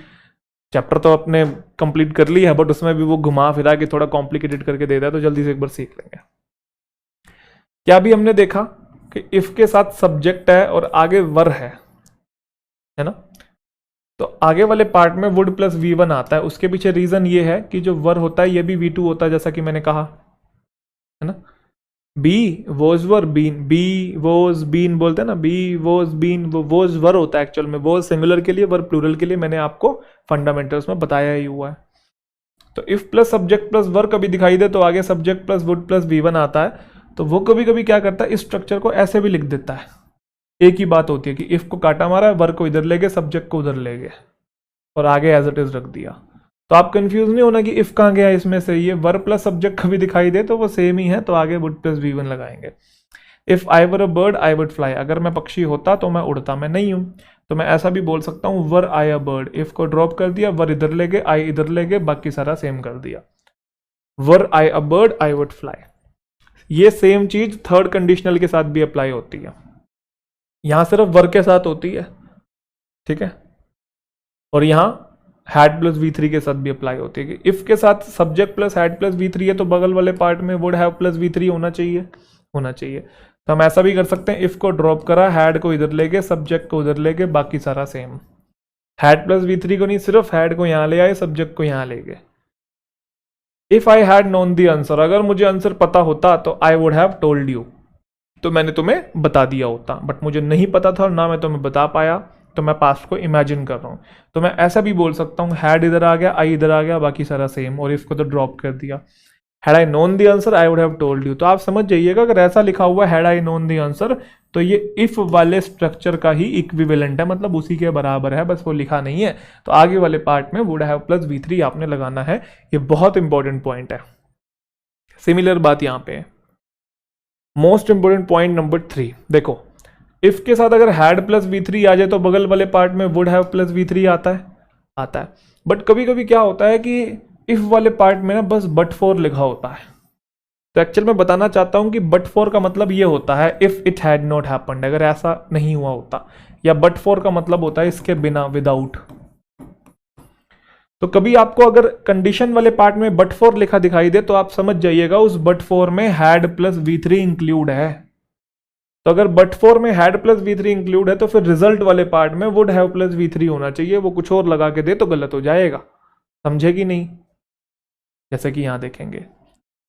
[SPEAKER 1] चैप्टर तो आपने कंप्लीट कर लिया है बट उसमें भी वो घुमा फिरा के थोड़ा कॉम्प्लिकेटेड करके देता है, तो जल्दी से एक बार सीख लेंगे। क्या भी हमने देखा कि इफ के साथ सब्जेक्ट है और आगे वर है ना, तो आगे वाले पार्ट में वुड प्लस V1 आता है। उसके पीछे रीजन ये है कि जो वर होता है ये भी V2 होता है, जैसा कि मैंने कहा है ना। Be was were been, be was been बोलते हैं ना, बी वोज बीन, वो वोज वर होता है एक्चुअल में, वोज सिंगुलर के लिए, वर प्लूरल के लिए, मैंने आपको फंडामेंटल्स में बताया ही हुआ है। तो इफ प्लस सब्जेक्ट प्लस वर कभी दिखाई दे तो आगे subject plus would plus V1 आता है, तो वो कभी कभी क्या करता है, इस स्ट्रक्चर को ऐसे भी लिख देता है। एक ही बात होती है कि इफ को काटा मारा, वर को इधर ले गए, सब्जेक्ट को उधर ले गए, और आगे एज इट इज रख दिया। तो आप कंफ्यूज नहीं होना कि इफ कहाँ गया इसमें से, ये वर प्लस सब्जेक्ट कभी दिखाई दे तो वो सेम ही है, तो आगे वुड प्लस V1 लगाएंगे। If I were a bird I would fly, अगर मैं पक्षी होता तो मैं उड़ता, मैं नहीं हूं, तो मैं ऐसा भी बोल सकता हूं वर आई अ बर्ड। इफ को ड्रॉप कर दिया, वर इधर ले गए, आई इधर ले गए, बाकी सारा सेम कर दिया, were I a bird I would fly. ये सेम चीज थर्ड कंडीशनल के साथ भी अप्लाई होती है, यहां सिर्फ वर के साथ होती है, ठीक है। और यहां हैड प्लस V3 के साथ भी अप्लाई होती है कि इफ के साथ subject plus had plus V3 है तो बगल वाले पार्ट में वुड हैव प्लस V3 होना चाहिए। तो हम ऐसा भी कर सकते हैं, इफ को ड्रॉप करा, हैड को इधर ले गए, सब्जेक्ट को उधर ले गए, बाकी सारा सेम। हैड प्लस V3 को नहीं, सिर्फ हैड को यहां ले आए, सब्जेक्ट को यहां ले गए। If I had known the answer, अगर मुझे आंसर पता होता तो I would have told you, तो मैंने तुम्हें बता दिया होता, बट मुझे नहीं पता था और ना मैं तुम्हें बता पाया, तो मैं पास्ट को इमेजिन कर रहा हूं। तो मैं ऐसा भी बोल सकता हूं, हैड इधर आ गया, आई इधर आ गया, बाकी सारा सेम, और इफ को तो ड्रॉप कर दिया। Had I known the answer I would have told you. तो आप समझ जाइएगा, अगर ऐसा लिखा हुआ had I known the answer, तो ये इफ वाले स्ट्रक्चर का ही इक्विवेलेंट है, मतलब उसी के बराबर है, बस वो लिखा नहीं है। तो आगे वाले पार्ट में वुड हैव प्लस V3 आपने लगाना है, ये बहुत इंपॉर्टेंट पॉइंट है। सिमिलर बात यहां पे है, मोस्ट इंपोर्टेंट पॉइंट नंबर 3, देखो इफ के साथ अगर हैड प्लस V3 आ जाए तो बगल वाले पार्ट में वुड हैव प्लस V3 आता है। बट कभी कभी क्या होता है कि इफ वाले पार्ट में ना बस बट फॉर लिखा होता है। तो एक्चुअल में बताना चाहता हूं कि बट फॉर का मतलब ये होता है if it had not happened, अगर ऐसा नहीं हुआ होता, या बट फॉर का मतलब होता है इसके बिना, विदाउट। तो कभी आपको अगर कंडीशन वाले पार्ट में बट फॉर लिखा दिखाई दे तो आप समझ जाइएगा उस बट फॉर में हैड प्लस V3 इंक्लूड है। तो अगर बट फॉर में हैड प्लस V3 इंक्लूड है तो फिर रिजल्ट वाले पार्ट में वुड हैव प्लस V3 होना चाहिए। वो कुछ और लगा के दे तो गलत हो जाएगा, समझे कि नहीं? जैसे कि यहां देखेंगे,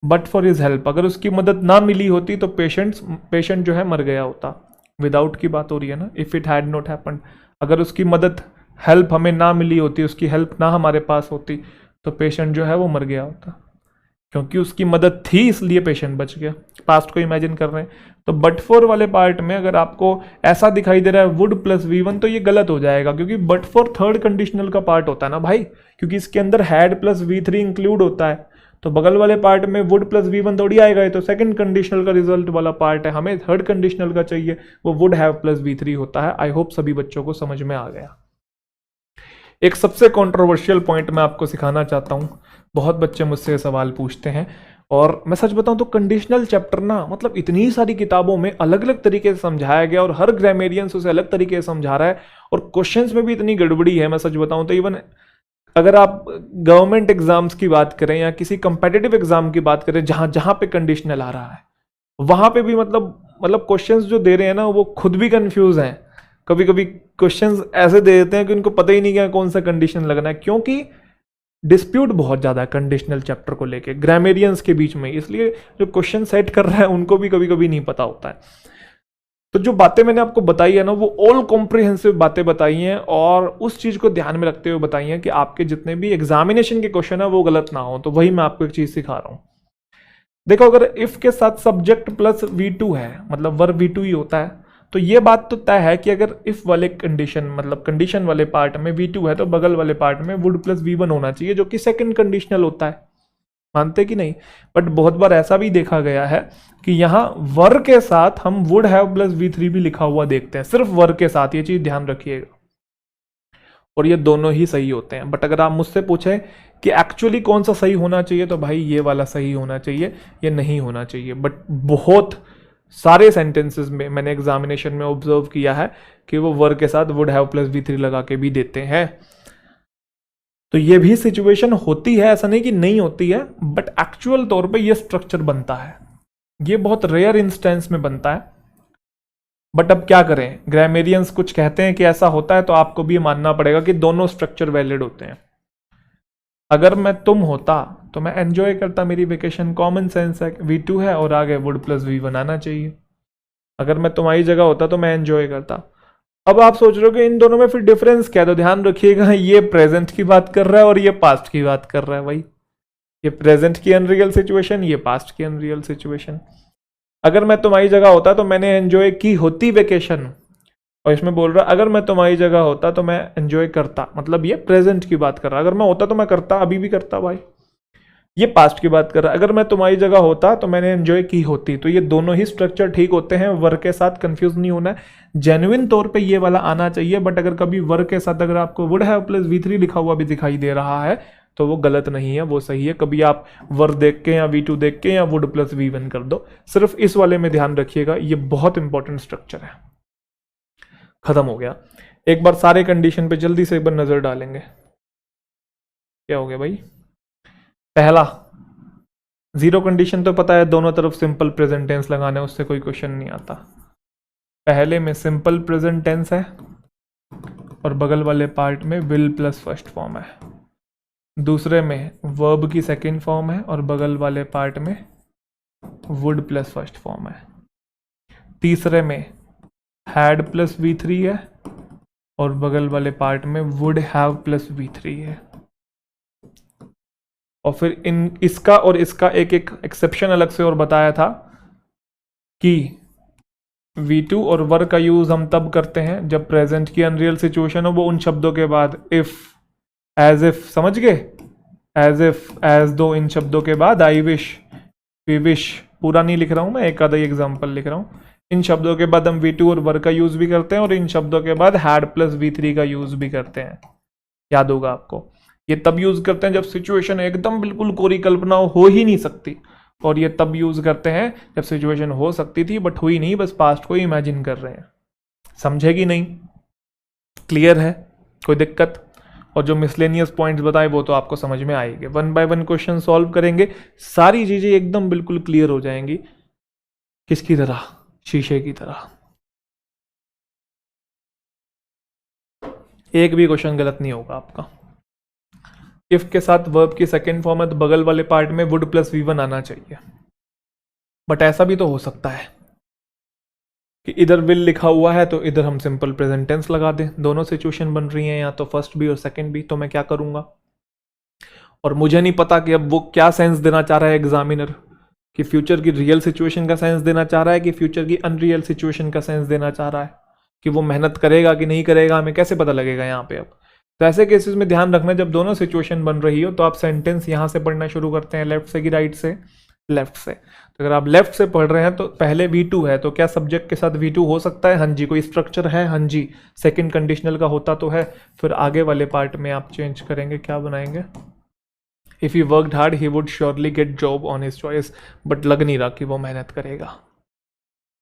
[SPEAKER 1] बट फॉर हिज हेल्प, अगर उसकी मदद ना मिली होती तो पेशेंट जो है मर गया होता। विदाउट की बात हो रही है ना, if it had not happened, अगर उसकी मदद, हेल्प हमें ना मिली होती, उसकी हेल्प ना हमारे पास होती, तो पेशेंट जो है वो मर गया होता। क्योंकि उसकी मदद थी इसलिए पेशेंट बच गया। पास्ट को इमेजिन कर रहे हैं, तो बट फॉर वाले पार्ट में अगर आपको ऐसा दिखाई दे रहा है वुड प्लस V1 तो ये गलत हो जाएगा, क्योंकि बट फॉर थर्ड कंडीशनल का पार्ट होता है ना भाई, क्योंकि इसके अंदर हैड प्लस V3 इंक्लूड होता है। तो बगल वाले पार्ट में वुड प्लस V1 थोड़ी आएगा, ये तो सेकंड कंडीशनल का रिजल्ट वाला पार्ट है, हमें थर्ड कंडीशनल का चाहिए, वो वुड हैव प्लस V3 होता है। आई होप सभी बच्चों को समझ में आ गया। एक सबसे कंट्रोवर्शियल पॉइंट मैं आपको सिखाना चाहता हूं, बहुत बच्चे मुझसे सवाल पूछते हैं, और मैं सच बताऊं तो कंडीशनल चैप्टर ना, मतलब इतनी सारी किताबों में अलग अलग तरीके से समझाया गया और हर ग्रामेरियंस उसे अलग तरीके से समझा रहा है, और क्वेश्चंस में भी इतनी गड़बड़ी है। मैं सच बताऊं तो इवन अगर आप गवर्नमेंट एग्जाम्स की बात करें या किसी कंपेटिटिव एग्जाम की बात करें जहां जहां पे कंडीशनल आ रहा है, वहां पे भी मतलब क्वेश्चंस जो दे रहे हैं ना वो खुद भी कंफ्यूज हैं। कभी कभी क्वेश्चंस ऐसे दे देते हैं कि उनको पता ही नहीं क्या कौन सा कंडीशन लगना है, क्योंकि डिस्प्यूट बहुत ज़्यादा है कंडीशनल चैप्टर को लेके ग्रामेरियंस के बीच में, इसलिए जो क्वेश्चन सेट कर रहा है उनको भी कभी कभी नहीं पता होता है। तो जो बातें मैंने आपको बताई है ना, वो ऑल कॉम्प्रिहेंसिव बातें बताई हैं और उस चीज़ को ध्यान में रखते हुए बताई हैं कि आपके जितने भी एग्जामिनेशन के क्वेश्चन है वो गलत ना हो। तो वही मैं आपको एक चीज़ सिखा रहा हूँ। देखो, अगर इफ के साथ सब्जेक्ट प्लस V2 है, मतलब वर्ब V2 ही होता है, तो ये बात तो तय है कि अगर इफ वाले कंडीशन, मतलब कंडीशन वाले पार्ट में V2 है तो बगल वाले पार्ट में वुड प्लस V1 होना चाहिए, जो कि सेकंड कंडीशनल होता है। मानते कि नहीं? बट बहुत बार ऐसा भी देखा गया है कि यहाँ वर के साथ हम वुड हैव प्लस V3 भी लिखा हुआ देखते हैं, सिर्फ वर के साथ। ये चीज ध्यान रखिएगा। और ये दोनों ही सही होते हैं। बट अगर आप मुझसे पूछें कि एक्चुअली कौन सा सही होना चाहिए, तो भाई ये वाला सही होना चाहिए, ये नहीं होना चाहिए। बट बहुत सारे सेंटेंसेस में मैंने एग्जामिनेशन में ऑब्जर्व किया है कि वो वर्ग के साथ वुड हैव प्लस V3 लगा के भी देते हैं। तो ये भी सिचुएशन होती है, ऐसा नहीं कि नहीं होती है, बट एक्चुअल तौर पे ये स्ट्रक्चर बनता है। ये बहुत रेयर इंस्टेंस में बनता है। बट अब क्या करें, ग्रामेरियंस कुछ कहते हैं कि ऐसा होता है, तो आपको भी मानना पड़ेगा कि दोनों स्ट्रक्चर वैलिड होते हैं। अगर मैं तुम होता तो मैं एंजॉय करता मेरी वेकेशन, कॉमन सेंस है, V2 है और आगे वुड प्लस V1 आना चाहिए। अगर मैं तुम्हारी जगह होता तो मैं एंजॉय करता। अब आप सोच रहे हो कि इन दोनों में फिर डिफरेंस क्या है, तो ध्यान रखिएगा, ये प्रेजेंट की बात कर रहा है और ये पास्ट की बात कर रहा है। भाई ये प्रेजेंट की अनरियल सिचुएशन, ये पास्ट की अनरियल सिचुएशन। अगर मैं तुम्हारी जगह होता तो मैंने एंजॉय की होती वेकेशन, और इसमें बोल रहा अगर मैं तुम्हारी जगह होता तो मैं एंजॉय करता, मतलब ये प्रेजेंट की बात कर रहा है। अगर मैं होता तो मैं करता, अभी भी करता भाई। ये पास्ट की बात कर रहा है, अगर मैं तुम्हारी जगह होता तो मैंने एंजॉय की होती। तो ये दोनों ही स्ट्रक्चर ठीक होते हैं, वर्ग के साथ कंफ्यूज नहीं होना है। जेन्युइन तौर पे ये वाला आना चाहिए। बट अगर कभी वर्ग के साथ अगर आपको वुड हैव प्लस V3 लिखा हुआ भी दिखाई दे रहा है तो वो गलत नहीं है, वो सही है। कभी आप वर्ग देख के या V2 देख के या वुड प्लस V1 कर दो। सिर्फ इस वाले में ध्यान रखिएगा, ये बहुत इंपॉर्टेंट स्ट्रक्चर है। खत्म हो गया। एक बार सारे कंडीशन पे जल्दी से एक बार नजर डालेंगे। क्या हो गया भाई? पहला, जीरो कंडीशन तो पता है, दोनों तरफ सिंपल प्रेजेंट टेंस लगाना है, उससे कोई क्वेश्चन नहीं आता। पहले में सिंपल प्रेजेंट टेंस है और बगल वाले पार्ट में विल प्लस फर्स्ट फॉर्म है। दूसरे में वर्ब की सेकंड फॉर्म है और बगल वाले पार्ट में वुड प्लस फर्स्ट फॉर्म है। तीसरे में हैड प्लस V3 है और बगल वाले पार्ट में वुड हैव प्लस V3 है। और फिर इसका और इसका एक एक एक्सेप्शन अलग से और बताया था कि V2 और वर्ग का यूज हम तब करते हैं जब प्रेजेंट की अनरियल सिचुएशन हो, वो उन शब्दों के बाद इफ, एज इफ, समझ गए, एज इफ, एज दो, इन शब्दों के बाद आई विश, वी विश, पूरा नहीं लिख रहा हूं मैं, एक आधा एग्जाम्पल लिख रहा हूं। इन शब्दों के बाद हम V2 और वर्ग का यूज भी करते हैं और इन शब्दों के बाद हैड प्लस V3 का यूज भी करते हैं। याद होगा आपको, ये तब यूज करते हैं जब सिचुएशन एकदम बिल्कुल कोरी कल्पना हो ही नहीं सकती, और ये तब यूज करते हैं जब सिचुएशन हो सकती थी बट हुई नहीं, बस पास्ट को इमेजिन कर रहे हैं। समझे कि नहीं? क्लियर है? कोई दिक्कत? और जो मिसलेनियस पॉइंट्स बताए वो तो आपको समझ में आएंगे। 1 बाय 1 क्वेश्चन सॉल्व करेंगे, सारी चीजें एकदम बिल्कुल क्लियर हो जाएंगी। किसकी तरह? शीशे की तरह। एक भी क्वेश्चन गलत नहीं होगा आपका। इफ के साथ वर्ब की सेकेंड फॉर्म है तो बगल वाले पार्ट में वुड प्लस V1 आना चाहिए। बट ऐसा भी तो हो सकता है कि इधर विल लिखा हुआ है तो इधर हम सिंपल प्रेजेंट टेंस लगा दें। दोनों सिचुएशन बन रही हैं, या तो फर्स्ट भी और सेकंड भी, तो मैं क्या करूंगा? और मुझे नहीं पता कि अब वो क्या सेंस देना चाह रहा है एग्जामिनर, कि फ्यूचर की रियल सिचुएशन का सेंस देना चाह रहा है कि फ्यूचर की अनरियल सिचुएशन का सेंस देना चाह रहा है, कि वो मेहनत करेगा कि नहीं करेगा, हमें कैसे पता लगेगा यहाँ पे। अब तो ऐसे केसेस में ध्यान रखना, जब दोनों सिचुएशन बन रही हो तो आप सेंटेंस यहाँ से पढ़ना शुरू करते हैं, लेफ्ट से कि राइट से? लेफ्ट से। तो अगर आप लेफ्ट से पढ़ रहे हैं तो पहले V2 है, तो क्या सब्जेक्ट के साथ V2 हो सकता है? हाँ जी। कोई स्ट्रक्चर है? हाँ जी। सेकंड कंडीशनल का होता तो है। फिर आगे वाले पार्ट में आप चेंज करेंगे, क्या बनाएंगे? If he worked hard he would surely get job on his choice. But लग नहीं रहा कि वो मेहनत करेगा।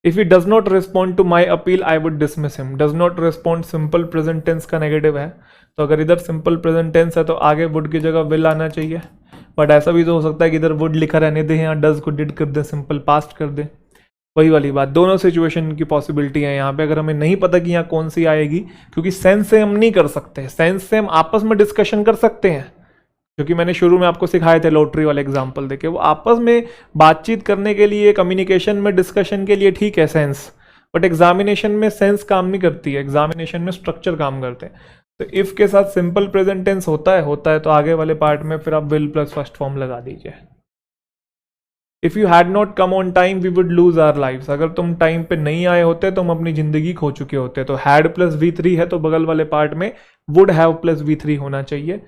[SPEAKER 1] If he does not respond to my appeal I would dismiss him. Does not respond simple present tense का नेगेटिव है, तो अगर इधर सिंपल प्रेजेंट टेंस है तो आगे वुड की जगह विल आना चाहिए। बट ऐसा भी तो हो सकता है कि इधर वुड लिखा रहने दें, यहाँ डज को डिड कर दें, सिंपल पास्ट कर दें। वही वाली बात, दोनों सिचुएशन की पॉसिबिलिटी है यहाँ पे। अगर हमें नहीं पता कि यहाँ कौन सी आएगी, क्योंकि सेंस से हम नहीं कर सकते, सेंस से हम आपस में डिस्कशन कर सकते हैं क्योंकि मैंने शुरू में आपको सिखाए थे लॉटरी वाले एग्जाम्पल देके, वो आपस में बातचीत करने के लिए, कम्युनिकेशन में, डिस्कशन के लिए ठीक है सेंस, बट एग्जामिनेशन में सेंस काम नहीं करती है, एग्जामिनेशन में स्ट्रक्चर काम करते हैं। तो इफ के साथ सिंपल प्रेजेंट टेंस होता है तो आगे वाले पार्ट में फिर आप विल प्लस फर्स्ट फॉर्म लगा दीजिए। If you had not come on time we would lose our lives, अगर तुम टाइम पे नहीं आए होते तो हम अपनी जिंदगी खो चुके होते। तो हैड प्लस V3 है तो बगल वाले पार्ट में वुड हैव प्लस V3 होना चाहिए,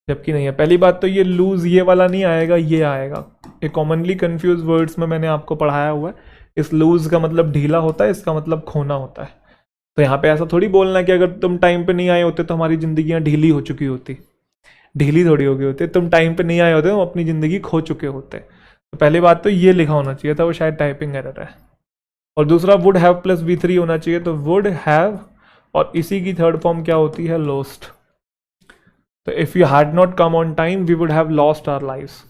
[SPEAKER 1] जबकि नहीं है। पहली बात तो ये लूज ये वाला नहीं आएगा, ये आएगा। ये कॉमनली कंफ्यूज वर्ड्स में मैंने आपको पढ़ाया हुआ है। इस लूज का मतलब ढीला होता है, इसका मतलब खोना होता है। तो यहाँ पे ऐसा थोड़ी बोलना कि अगर तुम टाइम पे नहीं आए होते तो हमारी जिंदगियां ढीली हो चुकी होती, ढीली थोड़ी हो गई होती। तुम टाइम पे नहीं आए होते, हम अपनी जिंदगी खो चुके होते। तो पहली बात तो ये लिखा होना चाहिए था, वो शायद टाइपिंग एरर है। और दूसरा वुड हैव प्लस V3 होना चाहिए, तो वुड हैव और इसी की थर्ड फॉर्म क्या होती है, लॉस्ट। तो if you had not come on time we would have lost our lives.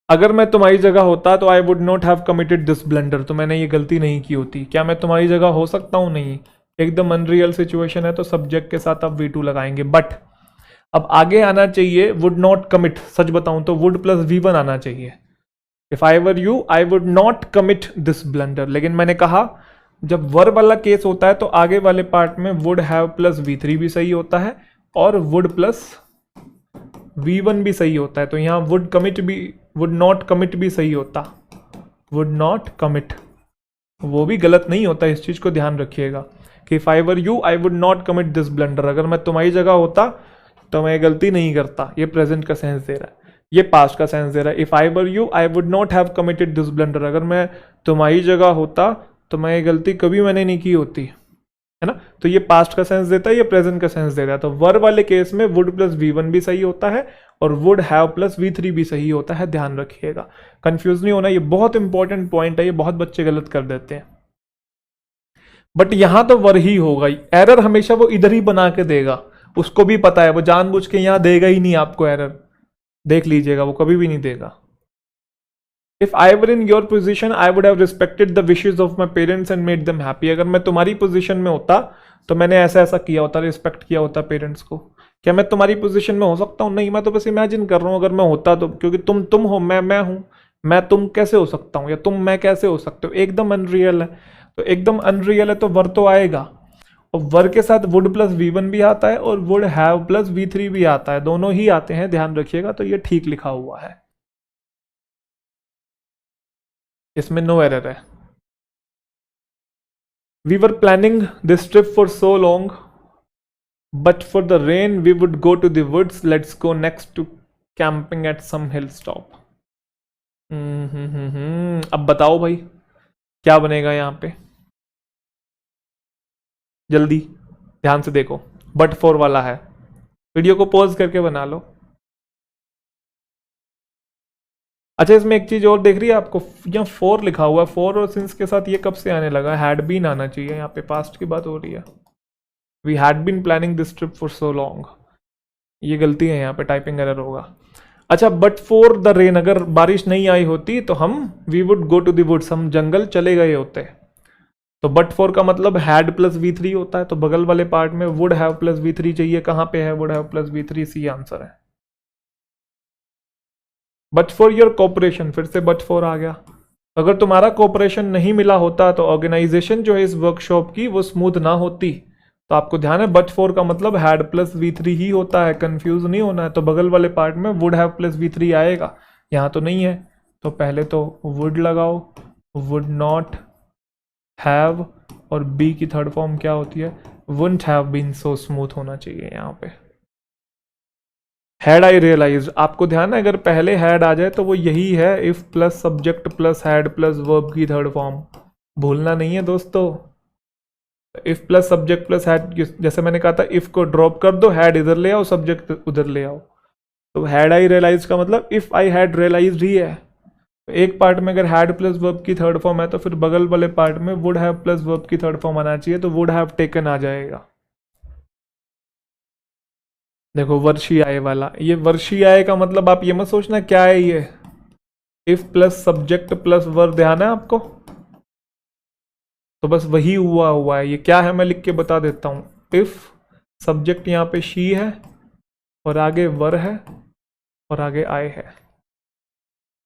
[SPEAKER 1] अगर मैं तुम्हारी जगह होता तो I would not have committed this blunder, तो मैंने ये गलती नहीं की होती। क्या मैं तुम्हारी जगह हो सकता हूं? नहीं, एकदम अनरियल सिचुएशन है, तो सब्जेक्ट के साथ आप V2 लगाएंगे। बट अब आगे आना चाहिए वुड नॉट कमिट। सच बताऊं तो वुड प्लस V1 आना चाहिए। If I were you I would not commit this blunder, लेकिन मैंने कहा जब वर्ब वाला केस होता है तो आगे वाले पार्ट में वुड हैव प्लस V3 भी सही होता है और वुड प्लस V1 भी सही होता है। तो यहाँ वुड कमिट भी, वुड नॉट कमिट भी सही होता, वुड नॉट कमिट, वो भी गलत नहीं होता। इस चीज को ध्यान रखिएगा कि if I were you I would not commit this blunder, अगर मैं तुम्हारी जगह होता तो मैं गलती नहीं करता। ये प्रेजेंट का सेंस दे रहा है, ये पास्ट का सेंस दे रहा है। If I were you I would not have committed this blunder, अगर मैं तुम्हारी जगह होता तो मैं ये गलती कभी मैंने नहीं की होती, है ना। तो ये पास्ट का सेंस देता है, ये प्रेजेंट का सेंस दे रहा है। तो वर्ब वाले केस में वुड प्लस V1 भी सही होता है और वुड हैव प्लस V3 भी सही होता है, ध्यान रखिएगा, कंफ्यूज नहीं होना। ये बहुत इंपॉर्टेंट पॉइंट है, ये बहुत बच्चे गलत कर देते हैं। बट यहां तो वर ही होगा, एरर हमेशा वो इधर ही बना के देगा, उसको भी पता है, वो जानबूझ के यहां देगा ही नहीं आपको एरर, देख लीजिएगा, वो कभी भी नहीं देगा। If I were in your position I would have respected the wishes of my parents and made them happy, अगर मैं तुम्हारी पोजिशन में होता तो मैंने ऐसा ऐसा किया होता, रिस्पेक्ट किया होता पेरेंट्स को। क्या मैं तुम्हारी पोजीशन में हो सकता हूँ? नहीं, मैं तो बस इमेजिन कर रहा हूँ अगर मैं होता तो, क्योंकि तुम हो, मैं हूँ, मैं तुम कैसे हो सकता हूँ, या तुम मैं कैसे हो सकते हो, एकदम अनरियल है। तो एकदम अनरियल है तो वर तो आएगा, और वर के साथ वुड प्लस V1 भी आता है और वुड हैव प्लस V3 भी आता है, दोनों ही आते हैं, ध्यान रखिएगा। तो ये ठीक लिखा हुआ है, इसमें नो एरर है। We were planning this trip for so long but for the rain we would go to the woods, let's go next to camping at some hilltop। अब बताओ भाई क्या बनेगा यहाँ पे, जल्दी ध्यान से देखो, बट फॉर वाला है, वीडियो को पॉज करके बना लो। अच्छा, इसमें एक चीज और देख रही है आपको, यहाँ फोर लिखा हुआ है, फोर और सिंस के साथ ये कब से आने लगा, हैड बीन आना चाहिए, यहाँ पे पास्ट की बात हो रही है। We had been planning this trip for so long, ये गलती है, यहाँ पे टाइपिंग एरर होगा। अच्छा, बट फॉर द रेन, अगर बारिश नहीं आई होती तो हम we would go to the woods, हम जंगल चले गए होते। तो बट फॉर का मतलब हैड प्लस V3 होता है, तो बगल वाले पार्ट में वुड हैव प्लस V3 चाहिए। कहाँ पे है would have plus V3? C answer है। बट फॉर योर कोऑपरेशन, फिर से बट फॉर आ गया। अगर तुम्हारा कोऑपरेशन नहीं मिला होता तो ऑर्गेनाइजेशन जो है इस वर्कशॉप की वो स्मूथ ना होती। तो आपको ध्यान है बट फोर का मतलब हैड प्लस V3 ही होता है, कंफ्यूज नहीं होना है। तो बगल वाले पार्ट में वुड हैव प्लस V3 आएगा, यहाँ तो नहीं है, तो पहले तो वुड लगाओ, वुड नॉट हैव, और बी की थर्ड फॉर्म क्या होती है, wouldn't have been so smooth होना चाहिए यहाँ पे। हैड आई रियलाइज, आपको ध्यान है अगर पहले हैड आ जाए तो वो यही है, if plus subject plus had plus verb की थर्ड फॉर्म, भूलना नहीं है दोस्तों। If plus subject plus had, जैसे मैंने कहा था इफ को ड्रॉप कर दो, हैड इधर ले आओ, सब्जेक्ट उधर ले आओ। तो हैड आई रियलाइज का मतलब इफ आई हैड रियलाइज्ड ही है। तो एक पार्ट में अगर हैड प्लस वर्ब की थर्ड फॉर्म है तो फिर बगल वाले पार्ट में वुड हैव प्लस वर्ब की थर्ड फॉर्म आना चाहिए, तो वुड हैव टेकन आ जाएगा। देखो वर्षी आए वाला, ये वर्षी आए का मतलब आप ये मत सोचना क्या है ये, if plus subject plus verb, ध्यान है आपको, तो बस वही हुआ है। ये क्या है मैं लिख के बता देता हूं, इफ सब्जेक्ट यहाँ पे शी है और आगे वर है और आगे आई है।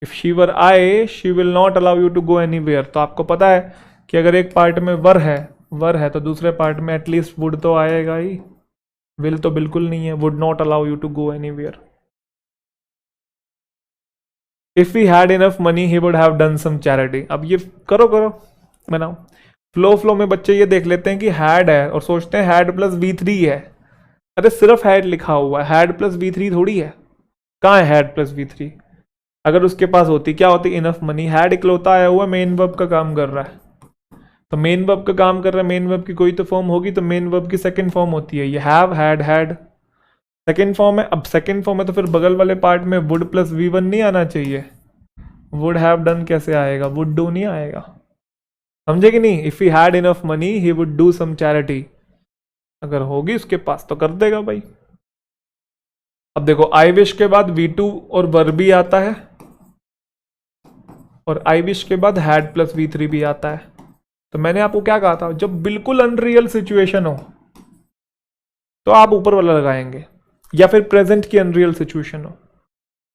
[SPEAKER 1] If she were I she will not allow you to go anywhere. तो आपको पता है कि अगर एक पार्ट में वर है तो दूसरे पार्ट में एटलीस्ट वुड तो आएगा ही, विल तो बिल्कुल नहीं है। Would not allow you to go anywhere. If he had enough money he would have done some charity. अब ये करो बनाओ। फ्लो में बच्चे ये देख लेते हैं कि हैड है और सोचते हैं हैड प्लस V3 है। अरे सिर्फ हैड लिखा हुआ है, हैड प्लस V3 थोड़ी है। कहाँ है हैड प्लस V3? अगर उसके पास होती, क्या होती? Enough money. हैड इकलौता आया हुआ मेन वर्ब का काम कर रहा है, तो मेन वर्ब का काम कर रहा है, मेन वर्ब की कोई तो फॉर्म होगी, तो मेन वर्ब की सेकंड फॉर्म होती है ये हैव, हैड सेकंड फॉर्म है। अब सेकंड फॉर्म है तो फिर बगल वाले पार्ट में वुड प्लस V1 नहीं आना चाहिए। वुड हैव डन कैसे आएगा? वुड डू नहीं आएगा। समझे कि नहीं? If he had enough money he would do some charity. अगर होगी उसके पास तो कर देगा भाई। अब देखो आई विश के बाद V2 और वर भी आता है और आई विश के बाद हैड प्लस V3 भी आता है। तो मैंने आपको क्या कहा था, जब बिल्कुल अनरियल सिचुएशन हो तो आप ऊपर वाला लगाएंगे, या फिर प्रेजेंट की अनरियल सिचुएशन हो।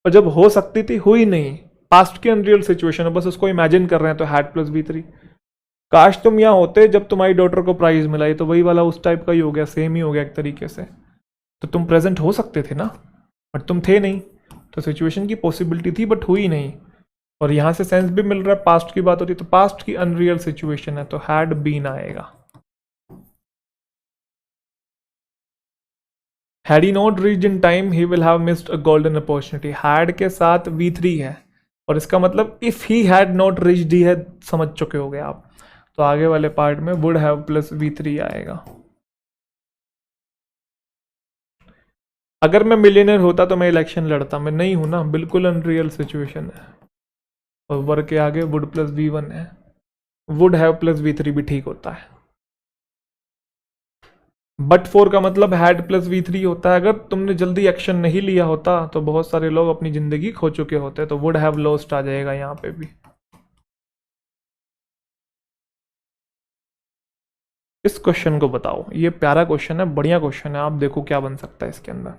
[SPEAKER 1] और जब हो सकती थी, हुई नहीं, पास्ट की अनरियल सिचुएशन हो, बस उसको इमेजिन कर रहे हैं, तो हैड प्लस V3। काश तुम यहाँ होते जब तुम्हारी डॉटर को प्राइज मिला, ये तो वही वाला उस टाइप का ही हो गया, सेम ही हो गया एक तरीके से। तो तुम प्रेजेंट हो सकते थे ना, बट तुम थे नहीं। तो सिचुएशन की पॉसिबिलिटी थी बट हुई नहीं। और यहाँ से सेंस भी मिल रहा है, पास्ट की बात हो रही है, तो पास्ट की अनरियल सिचुएशन है, तो हैड बीन आएगा। Had he not reached in time he will have missed a golden opportunity. Had के साथ V3 है और इसका मतलब if he had not reached ही है, समझ चुके हो गए आप। तो आगे वाले पार्ट में वुड हैव प्लस V3 आएगा। अगर मैं मिलियनर होता तो मैं इलेक्शन लड़ता, मैं नहीं हूं ना, बिल्कुल अनरियल सिचुएशन है। और वर्ग के आगे वुड प्लस V1 है, वुड हैव प्लस V3 भी ठीक होता है। बट फोर का मतलब हैड प्लस V3 होता है। अगर तुमने जल्दी एक्शन नहीं लिया होता तो बहुत सारे लोग अपनी जिंदगी खो चुके होते, तो वुड हैव लॉस्ट आ जाएगा यहाँ पे भी। इस क्वेश्चन को बताओ, ये प्यारा क्वेश्चन है, बढ़िया क्वेश्चन है। आप देखो क्या बन सकता है इसके अंदर।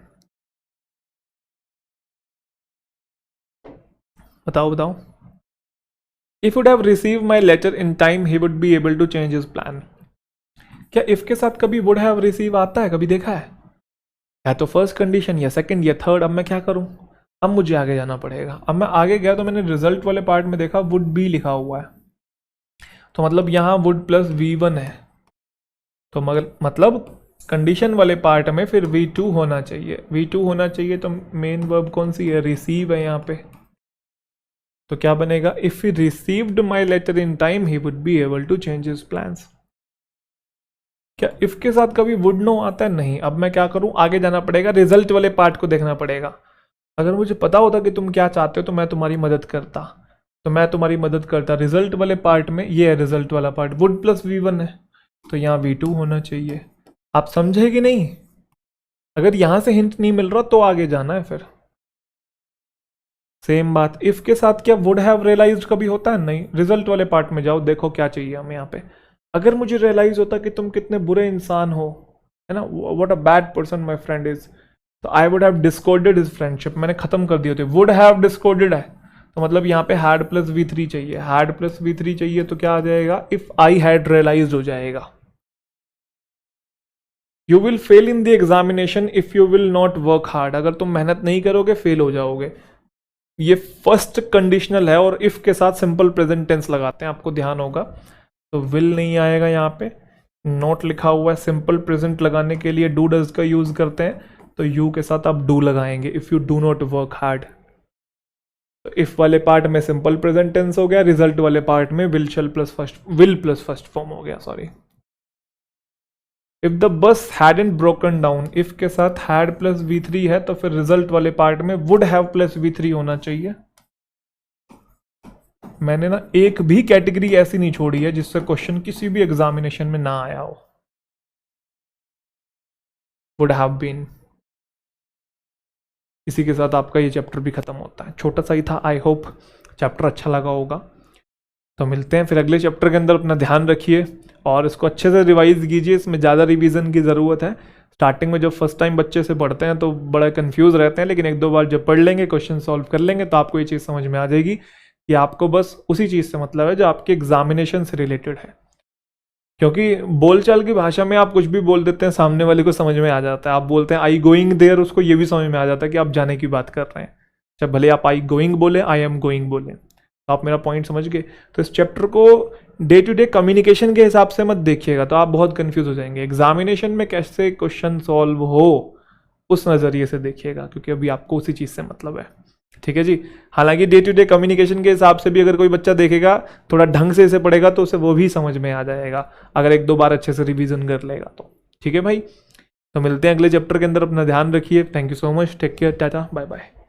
[SPEAKER 1] बताओ। If would have receive my letter in time he would be able to change his plan. क्या इफ के साथ कभी वुड हैव रिसीव आता है? कभी देखा है? या तो फर्स्ट कंडीशन या सेकंड या थर्ड। अब मैं क्या करूं? अब मुझे आगे जाना पड़ेगा। अब मैं आगे गया तो मैंने रिजल्ट वाले पार्ट में देखा वुड बी लिखा हुआ है, तो मतलब यहाँ वुड प्लस V1 है, तो मतलब कंडीशन वाले पार्ट में फिर V2 होना चाहिए। V2 होना चाहिए तो मेन वर्ब कौन सी है? रिसीव है यहाँ पे। तो क्या बनेगा? If he received my letter in time he would be able to change his plans. क्या इफ के साथ कभी वुड नो आता है? नहीं। अब मैं क्या करूं? आगे जाना पड़ेगा, रिजल्ट वाले पार्ट को देखना पड़ेगा। अगर मुझे पता होता कि तुम क्या चाहते हो तो मैं तुम्हारी मदद करता। रिजल्ट वाले पार्ट में ये है, रिजल्ट वाला पार्ट वुड प्लस V1 है, तो यहाँ V2 होना चाहिए। आप समझे कि नहीं? अगर यहां से हिंट नहीं मिल रहा तो आगे जाना है फिर। सेम बात इफ के साथ, क्या वुड हैव रियलाइज्ड कभी होता है? नहीं। रिजल्ट वाले पार्ट में जाओ, देखो क्या चाहिए हमें यहाँ पे। अगर मुझे रियलाइज होता कि तुम कितने बुरे इंसान हो, है ना, what a bad person my friend is, तो I would have discarded his friendship, मैंने खत्म कर दिए थे। वुड हैव डिस्कॉर्डेड है तो मतलब यहाँ पे हैड प्लस V3 चाहिए। हैड प्लस V3 चाहिए तो क्या आ जाएगा? इफ आई हैड रियलाइज्ड हो जाएगा। You will fail in the examination if you will not work hard. अगर तुम मेहनत नहीं करोगे फेल हो जाओगे। ये फर्स्ट कंडीशनल है और इफ के साथ सिंपल प्रेजेंट टेंस लगाते हैं, आपको ध्यान होगा। तो विल नहीं आएगा यहाँ पे, नॉट लिखा हुआ है। सिंपल प्रेजेंट लगाने के लिए डू डज का यूज करते हैं, तो यू के साथ आप डू लगाएंगे। If you do not work hard, तो इफ वाले पार्ट में सिंपल प्रेजेंट टेंस हो गया, रिजल्ट वाले पार्ट में विल प्लस फर्स्ट फॉर्म हो गया, sorry. If the bus hadn't broken down, if के साथ हैड प्लस V3 है तो फिर रिजल्ट वाले पार्ट में वुड हैव प्लस V3 होना चाहिए। मैंने ना एक भी कैटेगरी ऐसी नहीं छोड़ी है जिससे क्वेश्चन किसी भी एग्जामिनेशन में ना आया हो। Would have been. इसी के साथ आपका ये चैप्टर भी खत्म होता है। छोटा सा ही था, आई होप चैप्टर अच्छा लगा होगा। तो मिलते हैं फिर अगले चैप्टर के अंदर। अपना ध्यान रखिए और इसको अच्छे से रिवाइज कीजिए, इसमें ज़्यादा रिवीजन की ज़रूरत है। स्टार्टिंग में जब फर्स्ट टाइम बच्चे से पढ़ते हैं तो बड़ा कंफ्यूज रहते हैं, लेकिन एक दो बार जब पढ़ लेंगे, क्वेश्चन सॉल्व कर लेंगे, तो आपको ये चीज़ समझ में आ जाएगी कि आपको बस उसी चीज़ से मतलब है जो आपके एग्जामिनेशन से रिलेटेड है। क्योंकि बोलचाल की भाषा में आप कुछ भी बोल देते हैं, सामने वाले को समझ में आ जाता है। आप बोलते हैं आई गोइंग देयर, उसको ये भी समझ में आ जाता है कि आप जाने की बात कर रहे हैं, चाहे भले आप आई गोइंग बोले, आई एम गोइंग बोले। तो आप मेरा पॉइंट समझ गए। तो इस चैप्टर को डे टू डे कम्युनिकेशन के हिसाब से मत देखिएगा, तो आप बहुत कंफ्यूज हो जाएंगे। एग्जामिनेशन में कैसे क्वेश्चन सॉल्व हो उस नज़रिए से देखिएगा, क्योंकि अभी आपको उसी चीज़ से मतलब है। ठीक है जी। हालांकि डे टू डे कम्युनिकेशन के हिसाब से भी अगर कोई बच्चा देखेगा, थोड़ा ढंग से इसे पढ़ेगा, तो उसे वो भी समझ में आ जाएगा, अगर एक दो बार अच्छे से रिवीजन कर लेगा तो। ठीक है भाई, तो मिलते हैं अगले चैप्टर के अंदर। अपना ध्यान रखिए। Thank you so much. Take care. Tata bye bye.